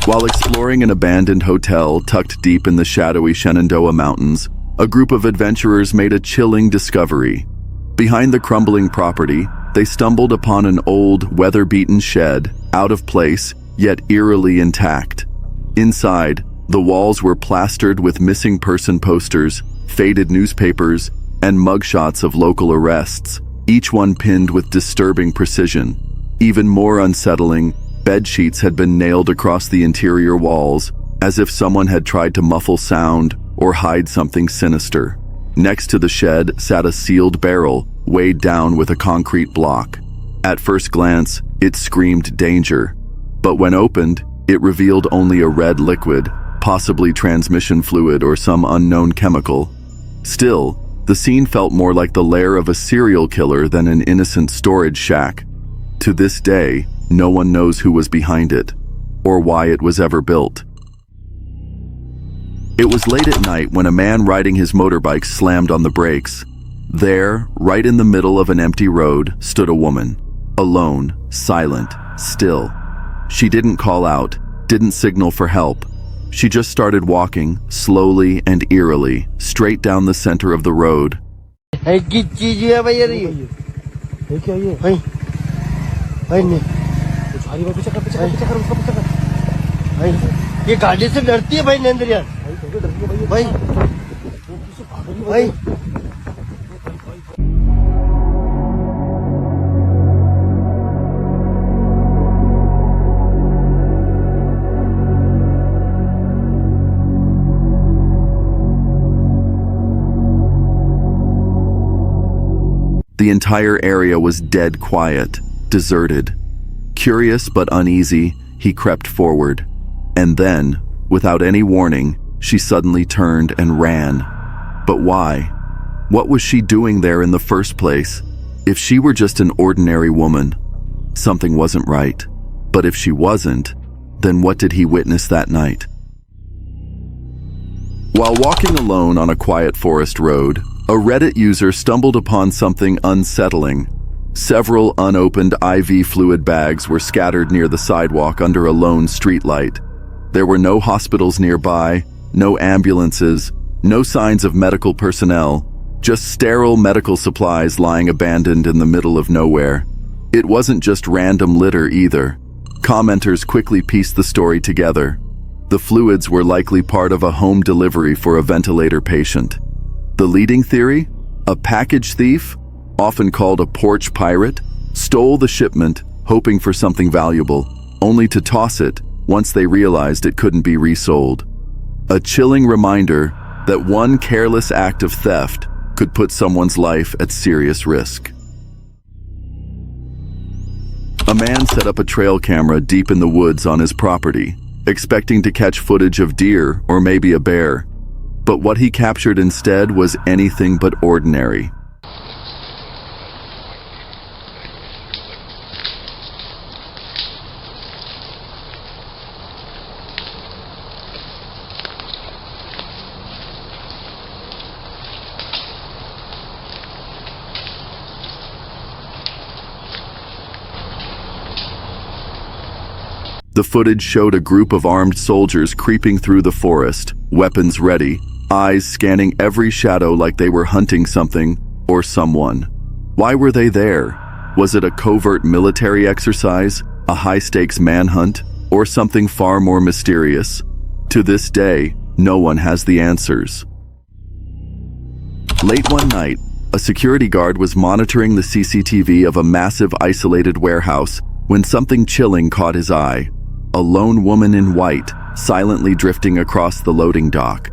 While exploring an abandoned hotel tucked deep in the shadowy Shenandoah Mountains, a group of adventurers made a chilling discovery. Behind the crumbling property, they stumbled upon an old, weather-beaten shed, out of place, yet eerily intact. Inside, the walls were plastered with missing person posters, faded newspapers, and mugshots of local arrests, each one pinned with disturbing precision. Even more unsettling, bed sheets had been nailed across the interior walls, as if someone had tried to muffle sound or hide something sinister. Next to the shed sat a sealed barrel, weighed down with a concrete block. At first glance, it screamed danger. But when opened, it revealed only a red liquid, possibly transmission fluid or some unknown chemical. Still, the scene felt more like the lair of a serial killer than an innocent storage shack. To this day, no one knows who was behind it, or why it was ever built. It was late at night when a man riding his motorbike slammed on the brakes. There, right in the middle of an empty road, stood a woman. Alone, silent, still. She didn't call out, didn't signal for help. She just started walking, slowly and eerily, straight down the center of the road. The entire area was dead quiet, deserted. Curious but uneasy, he crept forward. And then, without any warning, she suddenly turned and ran. But why? What was she doing there in the first place? If she were just an ordinary woman, something wasn't right. But if she wasn't, then what did he witness that night? While walking alone on a quiet forest road, a Reddit user stumbled upon something unsettling. Several unopened IV fluid bags were scattered near the sidewalk under a lone streetlight. There were no hospitals nearby, no ambulances, no signs of medical personnel, just sterile medical supplies lying abandoned in the middle of nowhere. It wasn't just random litter either. Commenters quickly pieced the story together. The fluids were likely part of a home delivery for a ventilator patient. The leading theory? A package thief, often called a porch pirate, stole the shipment, hoping for something valuable, only to toss it once they realized it couldn't be resold. A chilling reminder that one careless act of theft could put someone's life at serious risk. A man set up a trail camera deep in the woods on his property, expecting to catch footage of deer or maybe a bear. But what he captured instead was anything but ordinary. The footage showed a group of armed soldiers creeping through the forest, weapons ready, eyes scanning every shadow like they were hunting something or someone. Why were they there? Was it a covert military exercise, a high-stakes manhunt, or something far more mysterious? To this day, no one has the answers. Late one night, a security guard was monitoring the CCTV of a massive isolated warehouse when something chilling caught his eye. A lone woman in white, silently drifting across the loading dock.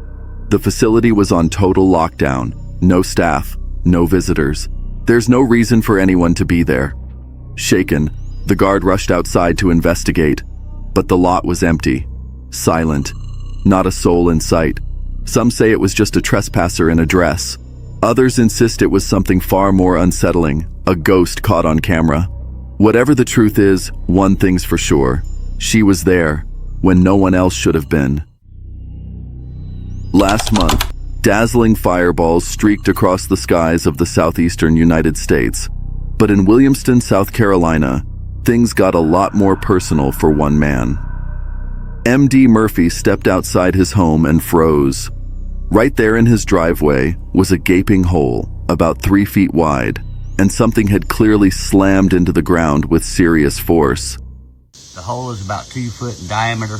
The facility was on total lockdown. No staff, no visitors. There's no reason for anyone to be there. Shaken, the guard rushed outside to investigate, but the lot was empty, silent, not a soul in sight. Some say it was just a trespasser in a dress. Others insist it was something far more unsettling, a ghost caught on camera. Whatever the truth is, one thing's for sure. She was there when no one else should have been. Last month, dazzling fireballs streaked across the skies of the southeastern United States. But in Williamston, South Carolina, things got a lot more personal for one man. M.D. Murphy stepped outside his home and froze. Right there in his driveway was a gaping hole, about 3 feet wide, and something had clearly slammed into the ground with serious force. The hole is about 2 foot in diameter.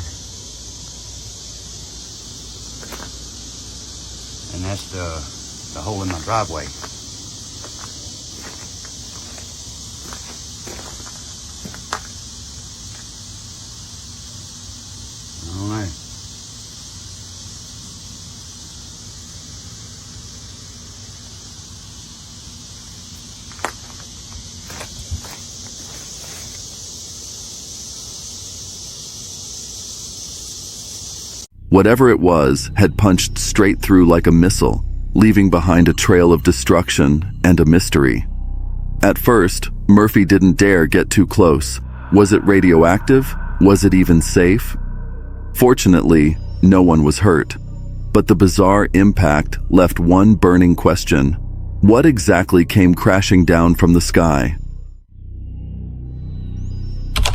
And that's the hole in my driveway. All right. Whatever it was had punched straight through like a missile, leaving behind a trail of destruction and a mystery. At first, Murphy didn't dare get too close. Was it radioactive? Was it even safe? Fortunately, no one was hurt. But the bizarre impact left one burning question. What exactly came crashing down from the sky?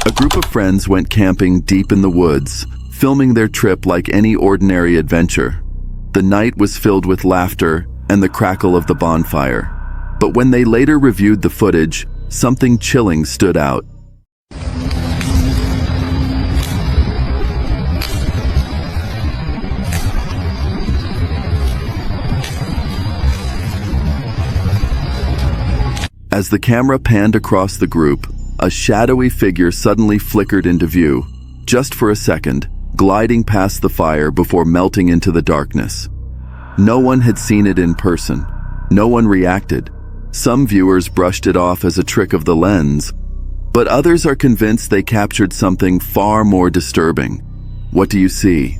A group of friends went camping deep in the woods, filming their trip like any ordinary adventure. The night was filled with laughter and the crackle of the bonfire. But when they later reviewed the footage, something chilling stood out. As the camera panned across the group, a shadowy figure suddenly flickered into view, just for a second, gliding past the fire before melting into the darkness. No one had seen it in person. No one reacted. Some viewers brushed it off as a trick of the lens, but others are convinced they captured something far more disturbing. What do you see?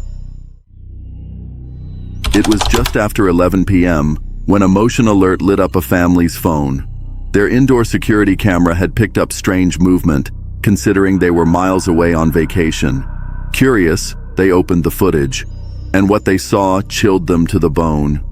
It was just after 11 p.m. when a motion alert lit up a family's phone. Their indoor security camera had picked up strange movement, considering they were miles away on vacation. Curious, they opened the footage, and what they saw chilled them to the bone.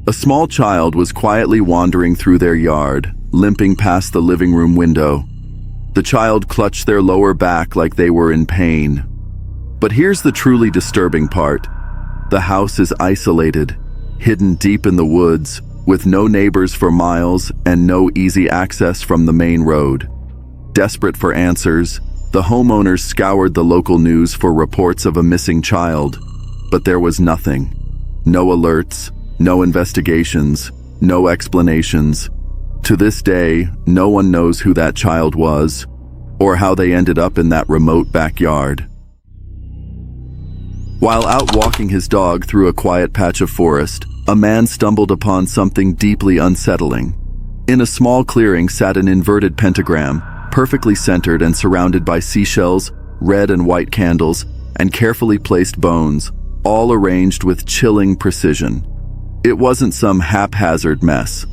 A small child was quietly wandering through their yard, limping past the living room window. The child clutched their lower back like they were in pain. But here's the truly disturbing part. The house is isolated, hidden deep in the woods, with no neighbors for miles and no easy access from the main road. Desperate for answers, the homeowners scoured the local news for reports of a missing child, but there was nothing. No alerts, no investigations, no explanations. To this day, no one knows who that child was, or how they ended up in that remote backyard. While out walking his dog through a quiet patch of forest, a man stumbled upon something deeply unsettling. In a small clearing sat an inverted pentagram, perfectly centered and surrounded by seashells, red and white candles, and carefully placed bones, all arranged with chilling precision. It wasn't some haphazard mess.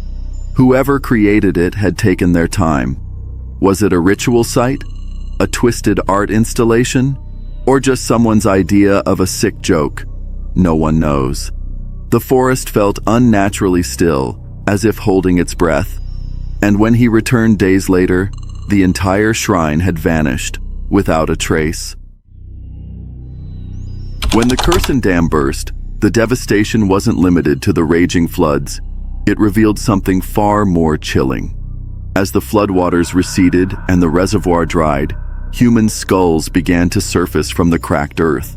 Whoever created it had taken their time. Was it a ritual site? A twisted art installation? Or just someone's idea of a sick joke? No one knows. The forest felt unnaturally still, as if holding its breath. And when he returned days later, the entire shrine had vanished, without a trace. When the Curson Dam burst, the devastation wasn't limited to the raging floods. It revealed something far more chilling. As the floodwaters receded and the reservoir dried, human skulls began to surface from the cracked earth.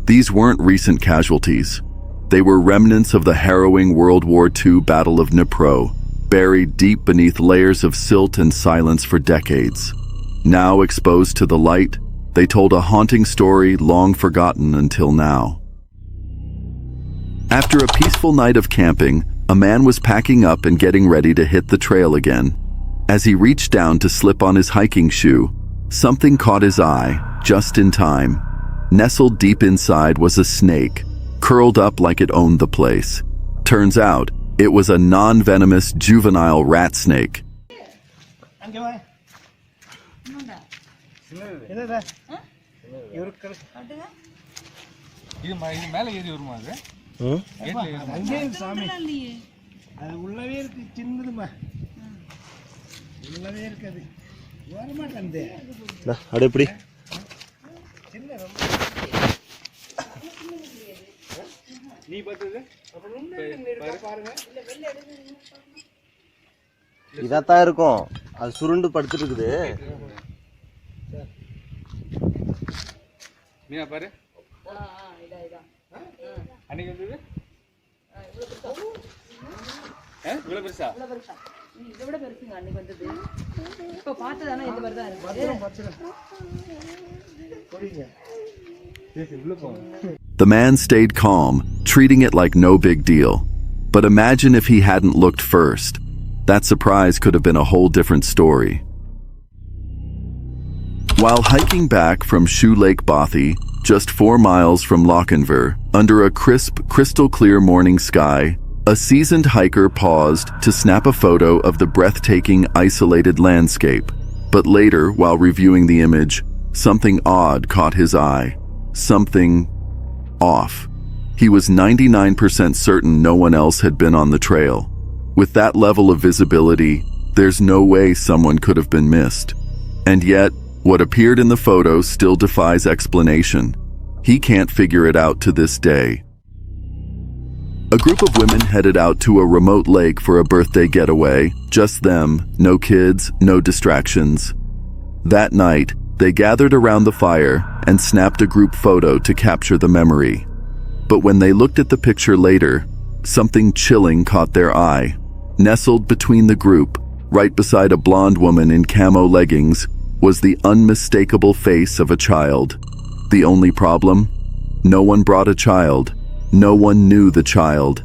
These weren't recent casualties. They were remnants of the harrowing World War II Battle of Dnipro, buried deep beneath layers of silt and silence for decades. Now exposed to the light, they told a haunting story long forgotten until now. After a peaceful night of camping, a man was packing up and getting ready to hit the trail again. As he reached down to slip on his hiking shoe, something caught his eye, just in time. Nestled deep inside was a snake, curled up like it owned the place. Turns out, it was a non-venomous juvenile rat snake. எப்படி இதாத்தான் இருக்கும் அது சுருண்டு படுத்துட்டு இருக்குது மீனா பாரு அன்னைக்கு வந்தது இவ்வளவு பெருசா இதை விட பெருசுங்க அன்னைக்கு வந்தது இப்ப பார்த்ததானே இந்த மாதிரி தான் இருக்கு The man stayed calm, treating it like no big deal. But imagine if he hadn't looked first. That surprise could have been a whole different story. While hiking back from Shoe Lake Bothy, just 4 miles from Lochinver, under a crisp, crystal-clear morning sky, a seasoned hiker paused to snap a photo of the breathtaking, isolated landscape. But later, while reviewing the image, something odd caught his eye. Something off. He was 99% certain no one else had been on the trail. With that level of visibility, there's no way someone could have been missed. And yet, what appeared in the photo still defies explanation. He can't figure it out to this day. A group of women headed out to a remote lake for a birthday getaway. Just them, no kids, no distractions. That night, they gathered around the fire and snapped a group photo to capture the memory. But when they looked at the picture later, something chilling caught their eye. Nestled between the group, right beside a blonde woman in camo leggings, was the unmistakable face of a child. The only problem? No one brought a child. No one knew the child.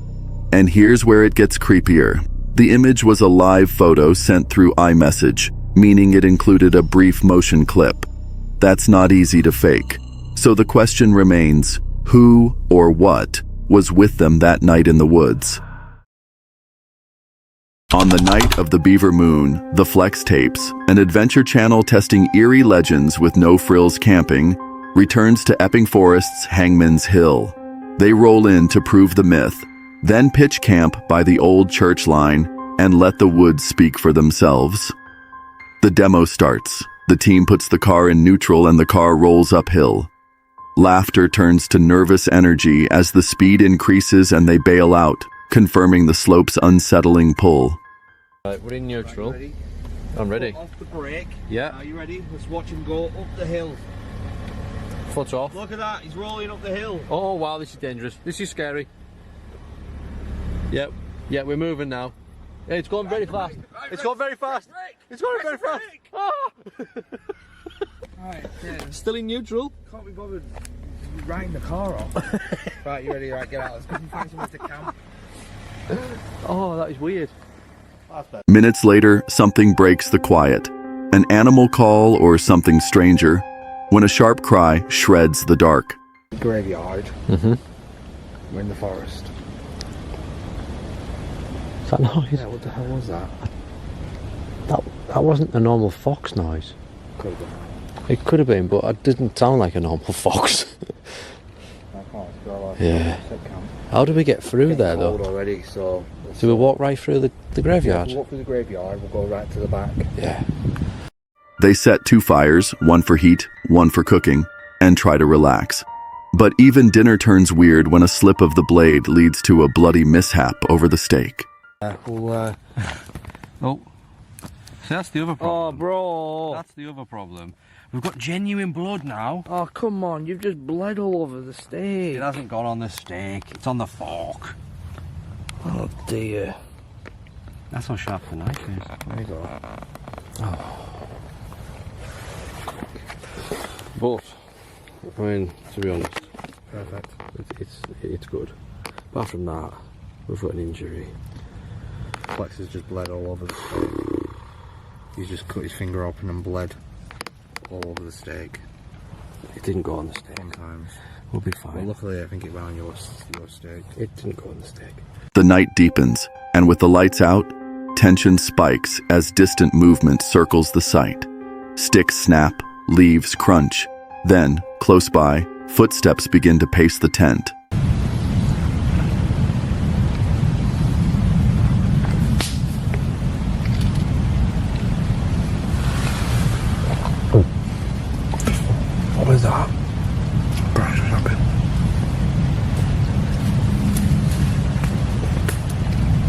And here's where it gets creepier. The image was a live photo sent through iMessage, meaning it included a brief motion clip. That's not easy to fake. So the question remains, who or what was with them that night in the woods? On the night of the Beaver Moon, the Flex Tapes, an adventure channel testing eerie legends with no-frills camping, returns to Epping Forest's Hangman's Hill. They roll in to prove the myth, then pitch camp by the old church line and let the woods speak for themselves. The demo starts. The team puts the car in neutral and the car rolls uphill. Laughter turns to nervous energy as the speed increases and they bail out, confirming the slope's unsettling pull. Right, we're in neutral. I'm ready. Off the brake. Yeah. Are you ready? Let's watch him go up the hill. Foot off. Look at that, he's rolling up the hill. Oh wow, this is dangerous. This is scary. Yep. Yeah, we're moving now. Hey, it's going very fast. It's going very fast. It's going very fast. Ah! Right, still in neutral. Can't be bothered riding the car off. Right, you ready? Right, get out. Let's go and find somewhere to camp. Oh, that is weird. Minutes later, something breaks the quiet. An animal call or something stranger, when a sharp cry shreds the dark. Graveyard. Mm-hmm. We're in the forest. Is that noise? Yeah, what the hell was that? That wasn't a normal fox noise. Could have been. It could have been, but it didn't sound like a normal fox. Yeah. How do we get through there though? Already, so do we walk right through the graveyard? We'll walk through the graveyard, we'll go right to the back. Yeah. They set 2 fires, one for heat, one for cooking, and try to relax. But even dinner turns weird when a slip of the blade leads to a bloody mishap over the steak. Oh. See, that's the other problem. Oh, bro. That's the other problem. We've got genuine blood now. Oh, come on. You've just bled all over the steak. It hasn't gone on the steak. It's on the fork. Oh, dear. That's how sharp the knife is. There you go. Oh. But, I mean, to be honest, perfect. It's good. Apart from that, we've got an injury. Flex has just bled all over the steak. He's just cut his finger open and bled all over the steak. It didn't go on the steak. Sometimes. We'll be fine. Well, luckily I think it went on your steak. It didn't go on the steak. The night deepens, and with the lights out, tension spikes as distant movement circles the site. Sticks snap, leaves crunch. Then, close by, footsteps begin to pace the tent. What was that? Brian, what happened?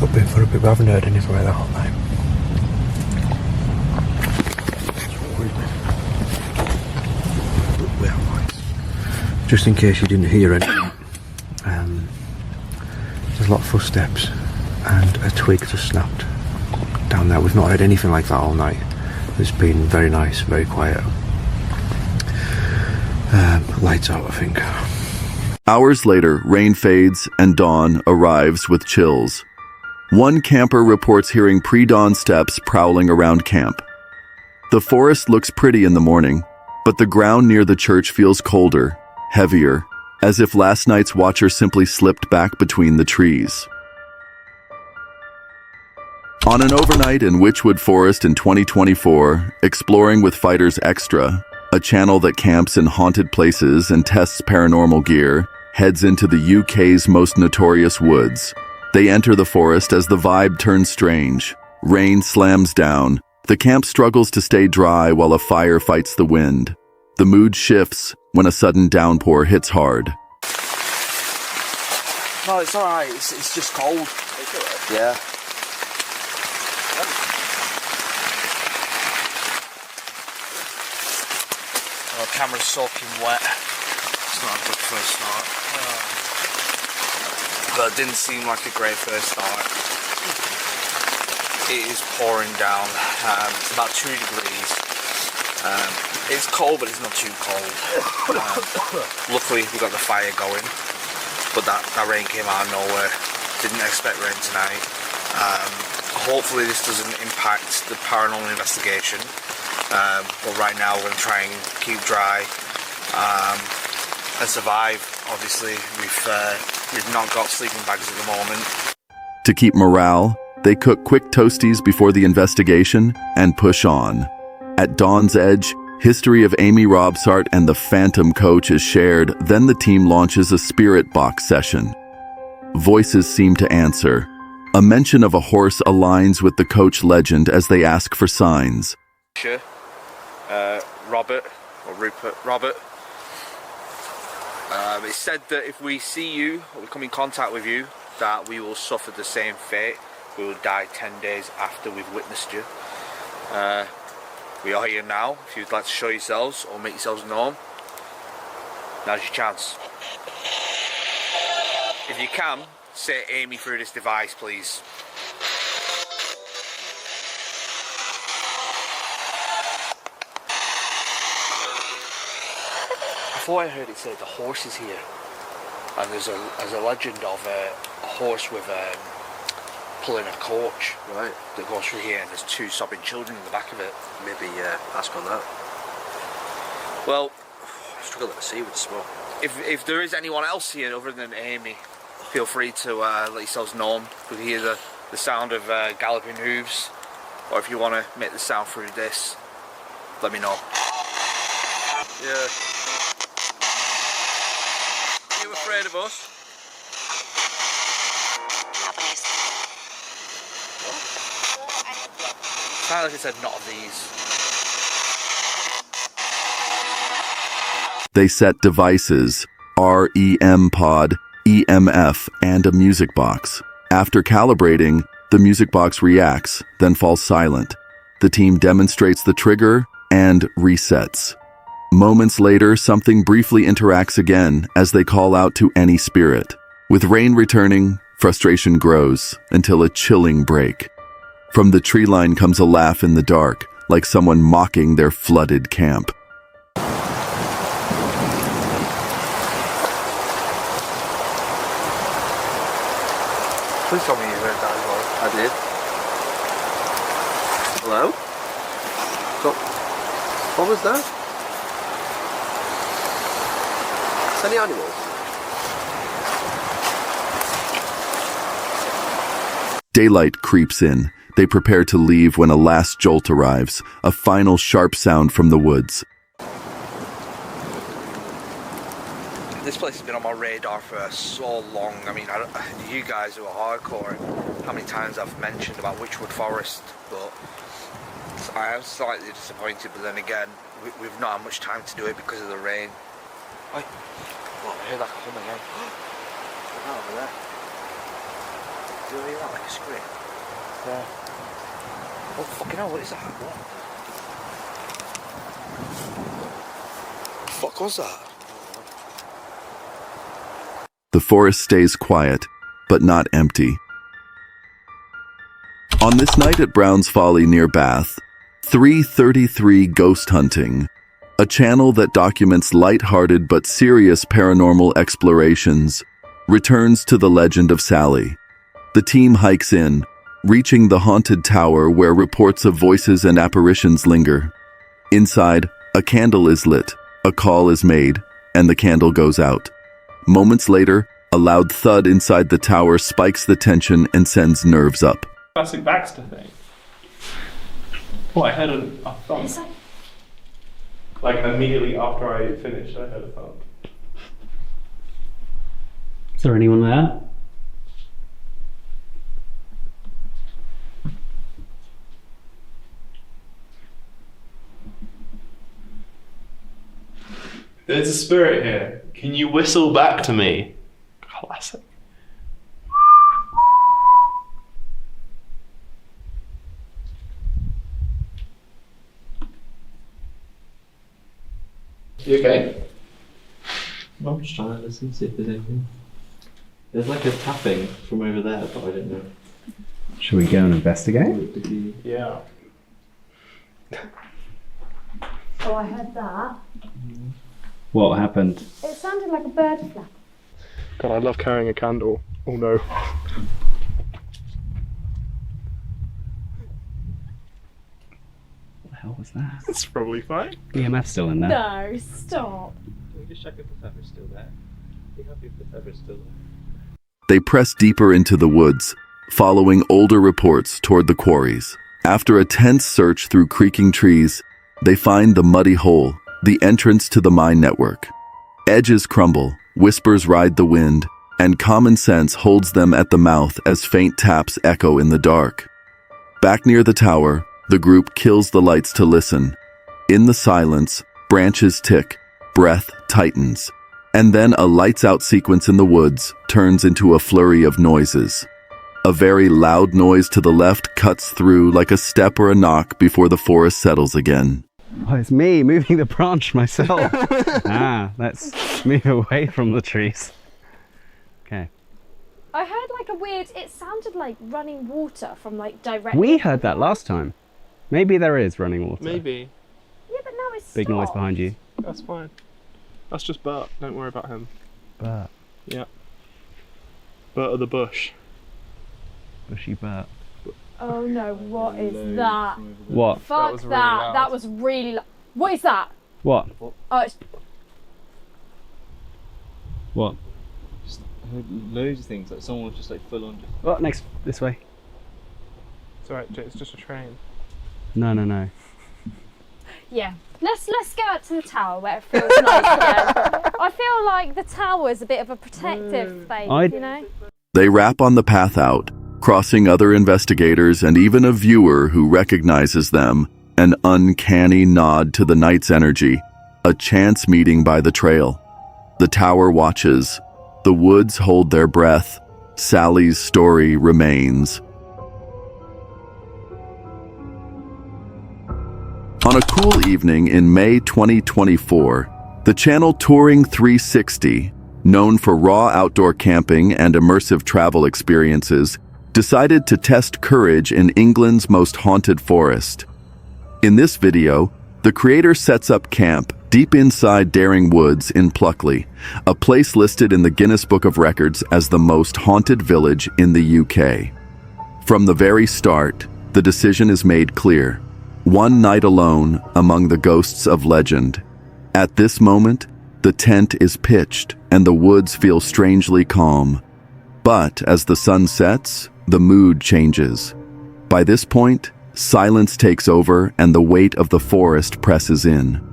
Up in for a bit, we haven't heard anything like that all night. We have lights. Just in case you didn't hear anything, there's a lot of footsteps and a twig just snapped down there. We've not heard anything like that all night. It's been very nice, very quiet. Lights out, I think. Hours later, rain fades and dawn arrives with chills. One camper reports hearing pre-dawn steps prowling around camp. The forest looks pretty in the morning, but the ground near the church feels colder, heavier, as if last night's watcher simply slipped back between the trees. On an overnight in Witchwood Forest in 2024, Exploring with Fighters Extra, a channel that camps in haunted places and tests paranormal gear, heads into the UK's most notorious woods. They enter the forest as the vibe turns strange. Rain slams down. The camp struggles to stay dry while a fire fights the wind. The mood shifts when a sudden downpour hits hard. No, it's alright. It's just cold. Yeah. Oh, the camera's soaking wet. It's not a good first start. But it didn't seem like a great first start. It is pouring down. It's about 2 degrees. It's cold, but it's not too cold. Luckily, we got the fire going, but that rain came out of nowhere. Didn't expect rain tonight. Hopefully, this doesn't impact the paranormal investigation. But right now, we're going to try and keep dry and survive. Obviously, we've not got sleeping bags at the moment. To keep morale, they cook quick toasties before the investigation and push on. At Dawn's Edge, history of Amy Robsart and the Phantom Coach is shared, then the team launches a spirit box session. Voices seem to answer. A mention of a horse aligns with the coach legend as they ask for signs. Robert, or Rupert, Robert. It said that if we see you, or we come in contact with you, that we will suffer the same fate. We will die 10 days after we've witnessed you. We are here now. If you'd like to show yourselves or make yourselves known, now's your chance. If you can, say Amy through this device, please. I thought I heard it say the horse is here, and there's a legend of a horse with pulling a coach, right, that goes through here, and there's 2 sobbing children in the back of it. Maybe ask on that. Well, I struggle to see with the smoke. If there is anyone else here other than Amy, feel free to let yourselves known. We can hear the sound of galloping hooves, or if you want to make the sound through this, let me know. Yeah. Are you afraid of us? Kind of like I said, not of these. They set devices, REM pod, EMF, and a music box. After calibrating, the music box reacts, then falls silent. The team demonstrates the trigger and resets. Moments later, something briefly interacts again as they call out to any spirit. With rain returning, frustration grows until a chilling break. From the tree line comes a laugh in the dark, like someone mocking their flooded camp. Please tell me you heard that as well. I did. Hello? So, what was that? Is any animals? Daylight creeps in. They prepare to leave when a last jolt arrives, a final sharp sound from the woods. This place has been on my radar for so long. I mean, you guys who are hardcore, how many times I've mentioned about Witchwood Forest, but I am slightly disappointed. But then again, we've not had much time to do it because of the rain. I hear that hum again. Look over there. Do you hear that like a scream? Yeah. Oh fucking hell! What is that? What? The fuck was that? The forest stays quiet, but not empty. On this night at Brown's Folly near Bath, 333 Ghost Hunting, a channel that documents light-hearted but serious paranormal explorations, returns to the legend of Sally. The team hikes in, reaching the haunted tower where reports of voices and apparitions linger. Inside, a candle is lit, a call is made, and the candle goes out. Moments later, a loud thud inside the tower spikes the tension and sends nerves up. Classic Baxter thing. Oh, I heard a thump. Like immediately after I finished, I heard a thump. Is there anyone there? There's a spirit here. Can you whistle back to me? Classic. You okay? I'm just trying to listen, see if there's anything. There's like a tapping from over there, but I don't know. Should we go and investigate? Yeah. Oh, I heard that. What happened? It sounded like a bird flap. God, I love carrying a candle. Oh no. What the hell was that? It's probably fine. EMF's still in there. No, stop. Can we just check if the feather's still there? Be happy if the feather's still there. They press deeper into the woods, following older reports toward the quarries. After a tense search through creaking trees, they find the muddy hole, the entrance to the mine network. Edges crumble, whispers ride the wind, and common sense holds them at the mouth as faint taps echo in the dark. Back near the tower, the group kills the lights to listen. In the silence, branches tick, breath tightens, and then a lights-out sequence in the woods turns into a flurry of noises. A very loud noise to the left cuts through like a step or a knock before the forest settles again. Oh, it's me moving the branch myself. Let's move away from the trees. Okay. I heard like a weird, it sounded like running water from like directly. We heard that last time. Maybe there is running water. Maybe. Yeah, but now it's Big noise behind you. That's fine. That's just Bert. Don't worry about him. Bert. Yeah. Bert of the bush. Bushy Bert. Oh no, what is that? What? Fuck was that. really loud. That was really loud. What is that? What? Oh, it's... What? Just heard loads of things, like someone was just like full on just... Oh, next, this way. It's alright, it's just a train. No. Yeah. Let's go out to the tower where it feels nice again. I feel like the tower is a bit of a protective space, you know? They wrap on the path out, crossing other investigators and even a viewer who recognizes them, an uncanny nod to the night's energy, a chance meeting by the trail. The tower watches. The woods hold their breath. Sally's story remains. On a cool evening in May 2024, the channel Touring 360, known for raw outdoor camping and immersive travel experiences, decided to test courage in England's most haunted forest. In this video, the creator sets up camp deep inside Daring Woods in Pluckley, a place listed in the Guinness Book of Records as the most haunted village in the UK. From the very start, the decision is made clear. One night alone among the ghosts of legend. At this moment, the tent is pitched and the woods feel strangely calm. But as the sun sets, the mood changes. By this point, silence takes over and the weight of the forest presses in.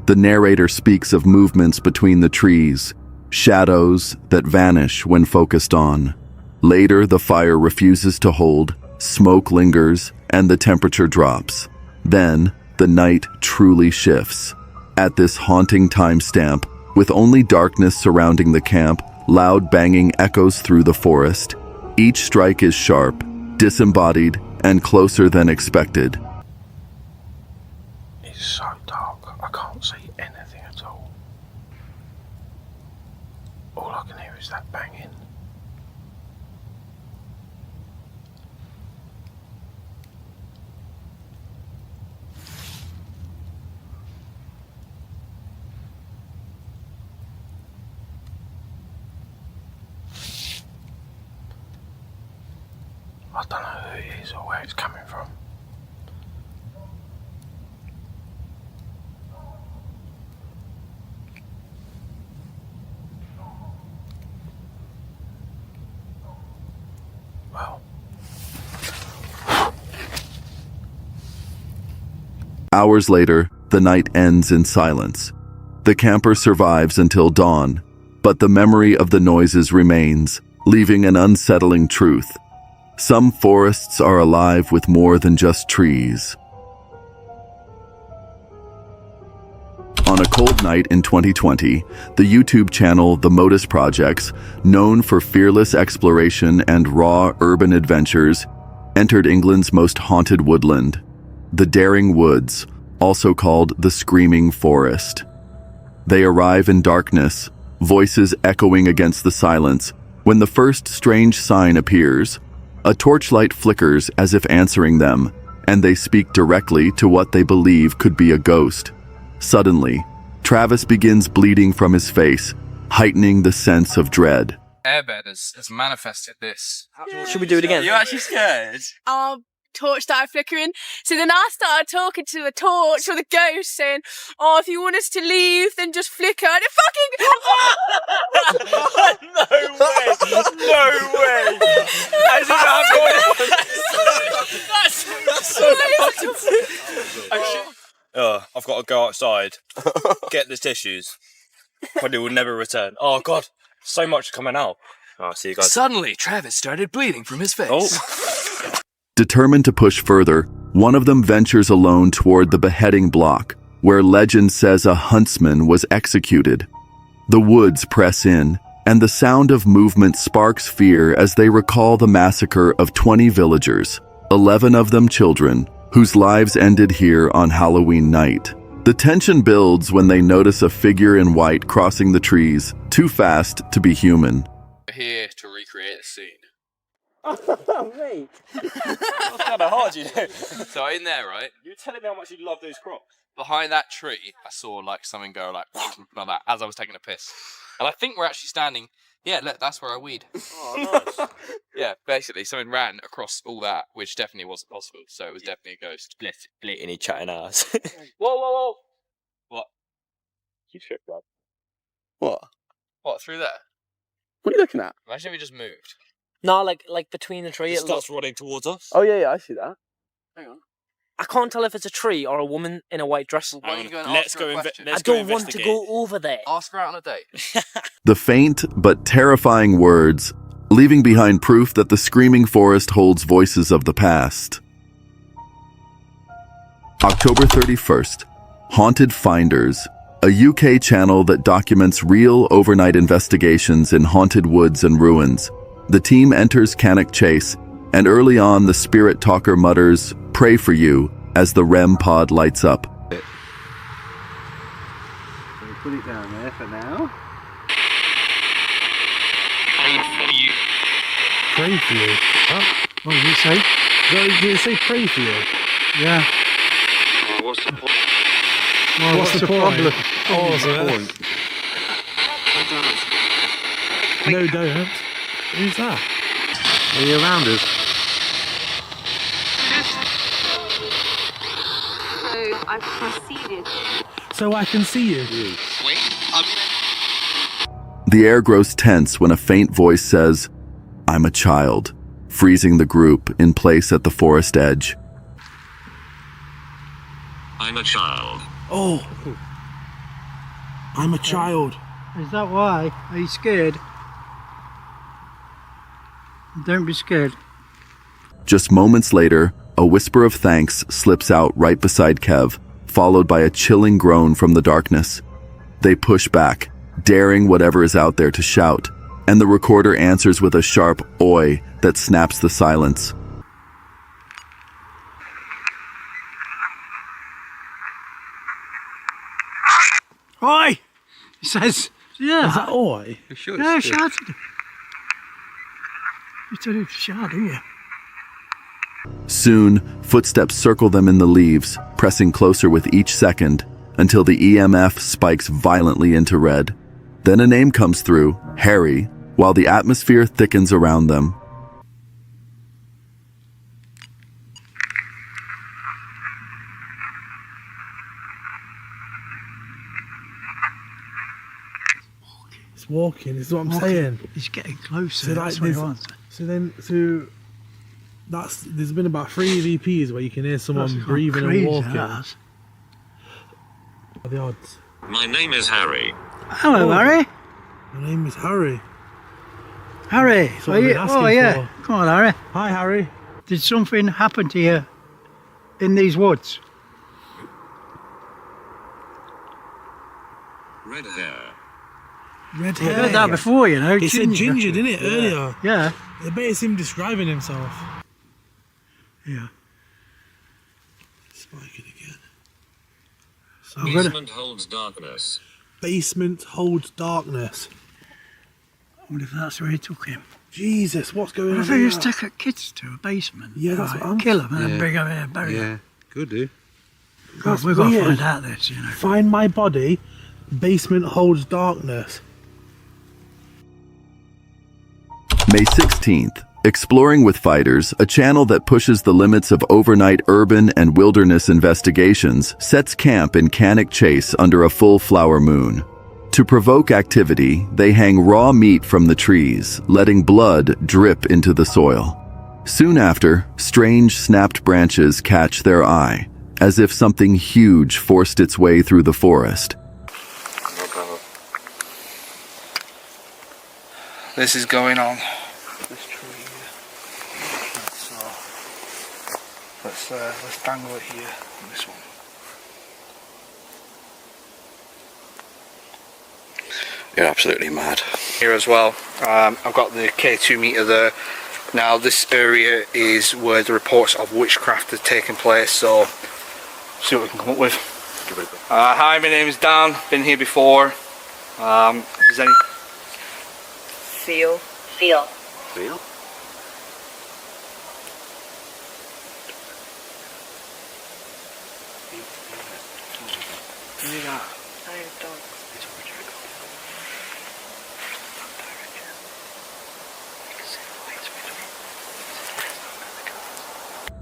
The narrator speaks of movements between the trees, shadows that vanish when focused on. Later, the fire refuses to hold, smoke lingers, and the temperature drops. Then, the night truly shifts. At this haunting timestamp, with only darkness surrounding the camp, loud banging echoes through the forest. Each strike is sharp, disembodied, and closer than expected. It's so dark, I can't see anything at all. All I can hear is that banging. I don't know who it is or where it's coming from. Well. Hours later, the night ends in silence. The camper survives until dawn, but the memory of the noises remains, leaving an unsettling truth. Some forests are alive with more than just trees. On a cold night in 2020, the YouTube channel The Modus Projects, known for fearless exploration and raw urban adventures, entered England's most haunted woodland, the Daring Woods, also called the Screaming Forest. They arrive in darkness, voices echoing against the silence, when the first strange sign appears. A torchlight flickers as if answering them, and they speak directly to what they believe could be a ghost. Suddenly, Travis begins bleeding from his face, heightening the sense of dread. Airbed has manifested this. Should we do it again? You're actually scared? Our torch started flickering. So then I started talking to the torch or the ghost saying, oh, if you want us to leave, then just flicker. And it fucking... No way! No way! As if I've got to go outside, get the tissues. Probably will never return. Oh God, so much coming out. Oh, see you guys. Suddenly, Travis started bleeding from his face. Oh. Determined to push further, one of them ventures alone toward the beheading block, where legend says a huntsman was executed. The woods press in, and the sound of movement sparks fear as they recall the massacre of 20 villagers, 11 of them children, whose lives ended here on Halloween night. The tension builds when they notice a figure in white crossing the trees, too fast to be human. We're here to recreate the scene. Oh, mate. That's kind of hard, you know. So in there, right? You're telling me how much you love those crocs. Behind that tree, I saw like something go like that as I was taking a piss. And I think we're actually standing. Yeah, look, that's where I weed. Oh, nice. Yeah, basically, something ran across all that, which definitely wasn't possible. So it was definitely a ghost. Bleating each chatting ass. Whoa! What? You tripped, Dad. What, through there? What are you looking at? Imagine if we just moved. No, like between the tree. It starts running towards us. Oh yeah, I see that. Hang on. I can't tell if it's a tree or a woman in a white dress. Why don't you go and Let's ask her a question? I don't want to go over there. Ask her out on a date. The faint but terrifying words, leaving behind proof that the screaming forest holds voices of the past. October 31st, Haunted Finders, a UK channel that documents real overnight investigations in haunted woods and ruins. The team enters Cannock Chase, and early on the spirit talker mutters, "Pray for you," as the REM pod lights up. So we put it down there for now. Pray for you. What did you say? Did you say pray for you? Yeah. What's the point? Well, what's the problem? Oh, what's the point? No, don't. Who's that? Are you around us? So I've proceeded. So I can see you. The air grows tense when a faint voice says, "I'm a child," freezing the group in place at the forest edge. I'm a child. Oh. I'm a child. Is that why? Are you scared? Don't be scared. Just moments later, a whisper of thanks slips out right beside Kev, followed by a chilling groan from the darkness. They push back, daring whatever is out there to shout, and the recorder answers with a sharp "oi" that snaps the silence. Oi! He says, yeah. Is that oi? Yeah, I shouted. You told him to shout, didn't you? Soon, footsteps circle them in the leaves, pressing closer with each second, until the EMF spikes violently into red. Then a name comes through, Harry, while the atmosphere thickens around them. It's walking, is what I'm saying. He's getting closer. So, That's what he wants. There's been about 3 EVPs where you can hear someone breathing and walking. What are the odds? My name is Harry. Hello, Harry. My name is Harry. Harry. That's what I've been asking yeah. for. Come on, Harry. Hi, Harry. Did something happen to you in these woods? Red hair. Red I've hair. heard that before, you know. It said ginger, didn't it, earlier? Yeah. I bet it's him describing himself. Yeah. Spiking again. Basement holds darkness. Basement holds darkness. I wonder if that's where he took him. Jesus, what's going on? I think here? it's take a kids to a basement. Yeah, that's what I'm kill them and then Yeah. bring them here and bury them. Yeah, good dude. That's We've got to weird. find out this, you know. Find my body. Basement holds darkness. May 16th, Exploring with Fighters, a channel that pushes the limits of overnight urban and wilderness investigations, sets camp in Cannock Chase under a full flower moon. To provoke activity, they hang raw meat from the trees, letting blood drip into the soil. Soon after, strange snapped branches catch their eye, as if something huge forced its way through the forest. This is going on. This tree here. Let's dangle it here on this one. You're absolutely mad. Here as well. I've got the K2 meter there. Now this area is where the reports of witchcraft have taken place, so see what we can come up with. Hi, my name is Dan, been here before. Is any Feel.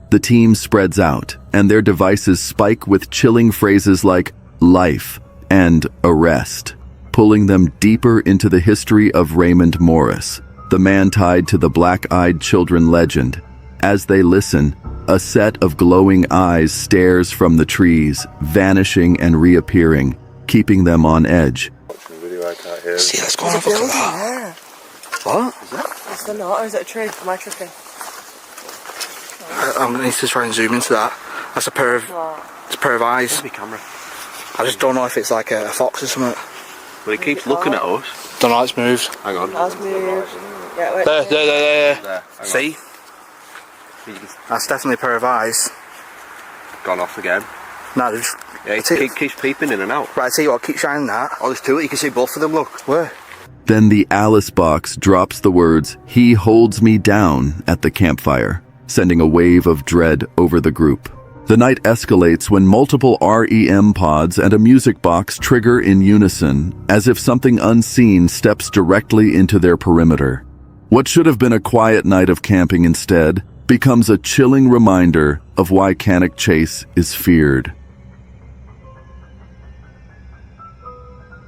The team spreads out, and their devices spike with chilling phrases like life and arrest, pulling them deeper into the history of Raymond Morris, the man tied to the black-eyed children legend. As they listen, a set of glowing eyes stares from the trees, vanishing and reappearing, keeping them on edge. See, let's go and have a look at that. What? Is that not, or is it a tree? Am I tripping? I'm gonna need to try and zoom into that. That's a pair of eyes. Camera. I just don't know if it's like a fox or something. Well, he keeps looking at us. Don't know, it's moved. Hang on. That's moved. Yeah, wait. There. See? That's definitely a pair of eyes. Gone off again. No, they're just... Yeah, he keeps peeping in and out. Right, I tell you what, keep shining that. Oh, there's two. You can see both of them, look. Where? Then the Alice box drops the words, "He holds me down," at the campfire, sending a wave of dread over the group. The night escalates when multiple REM pods and a music box trigger in unison, as if something unseen steps directly into their perimeter. What should have been a quiet night of camping instead becomes a chilling reminder of why Cannock Chase is feared.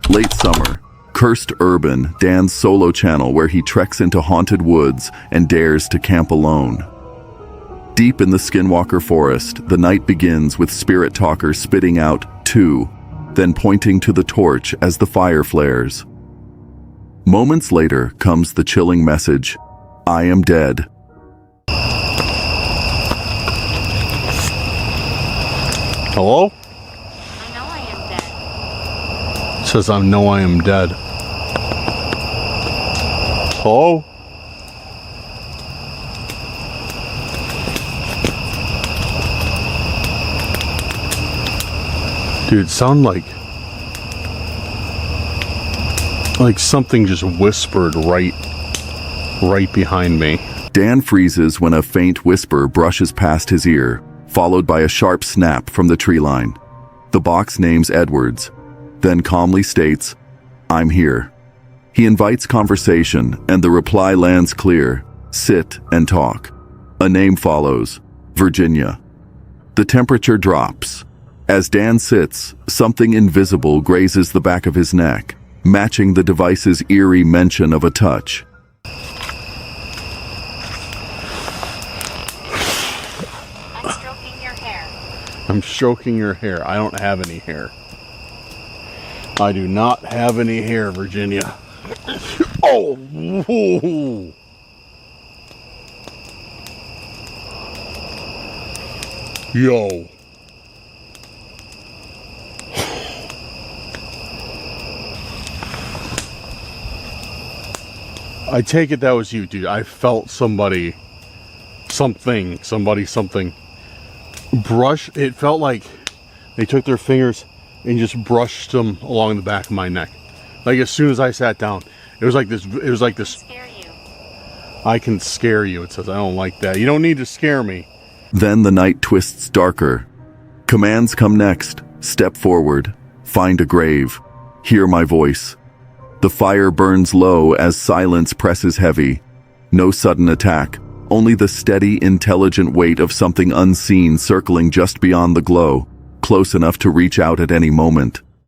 Late summer, Cursed Urban, Dan's solo channel where he treks into haunted woods and dares to camp alone. Deep in the Skinwalker forest, the night begins with Spirit Talker spitting out 2, then pointing to the torch as the fire flares. Moments later comes the chilling message, "I am dead." Hello? I know I am dead. It says I know I am dead. Hello? Dude, it sounded like something just whispered right behind me. Dan freezes when a faint whisper brushes past his ear, followed by a sharp snap from the tree line. The box names Edwards, then calmly states, "I'm here." He invites conversation, and the reply lands clear, "Sit and talk." A name follows, Virginia. The temperature drops. As Dan sits, something invisible grazes the back of his neck, matching the device's eerie mention of a touch. I'm stroking your hair. I'm stroking your hair. I don't have any hair. I do not have any hair, Virginia. Oh! Whoa. Yo. I take it that was you, dude. I felt something brush. It felt like they took their fingers and just brushed them along the back of my neck. Like as soon as I sat down, it was like this. I can scare you. It says, I don't like that. You don't need to scare me. Then the night twists darker. Commands come next. Step forward. Find a grave. Hear my voice. The fire burns low as silence presses heavy. No sudden attack. Only the steady, intelligent weight of something unseen circling just beyond the glow, close enough to reach out at any moment.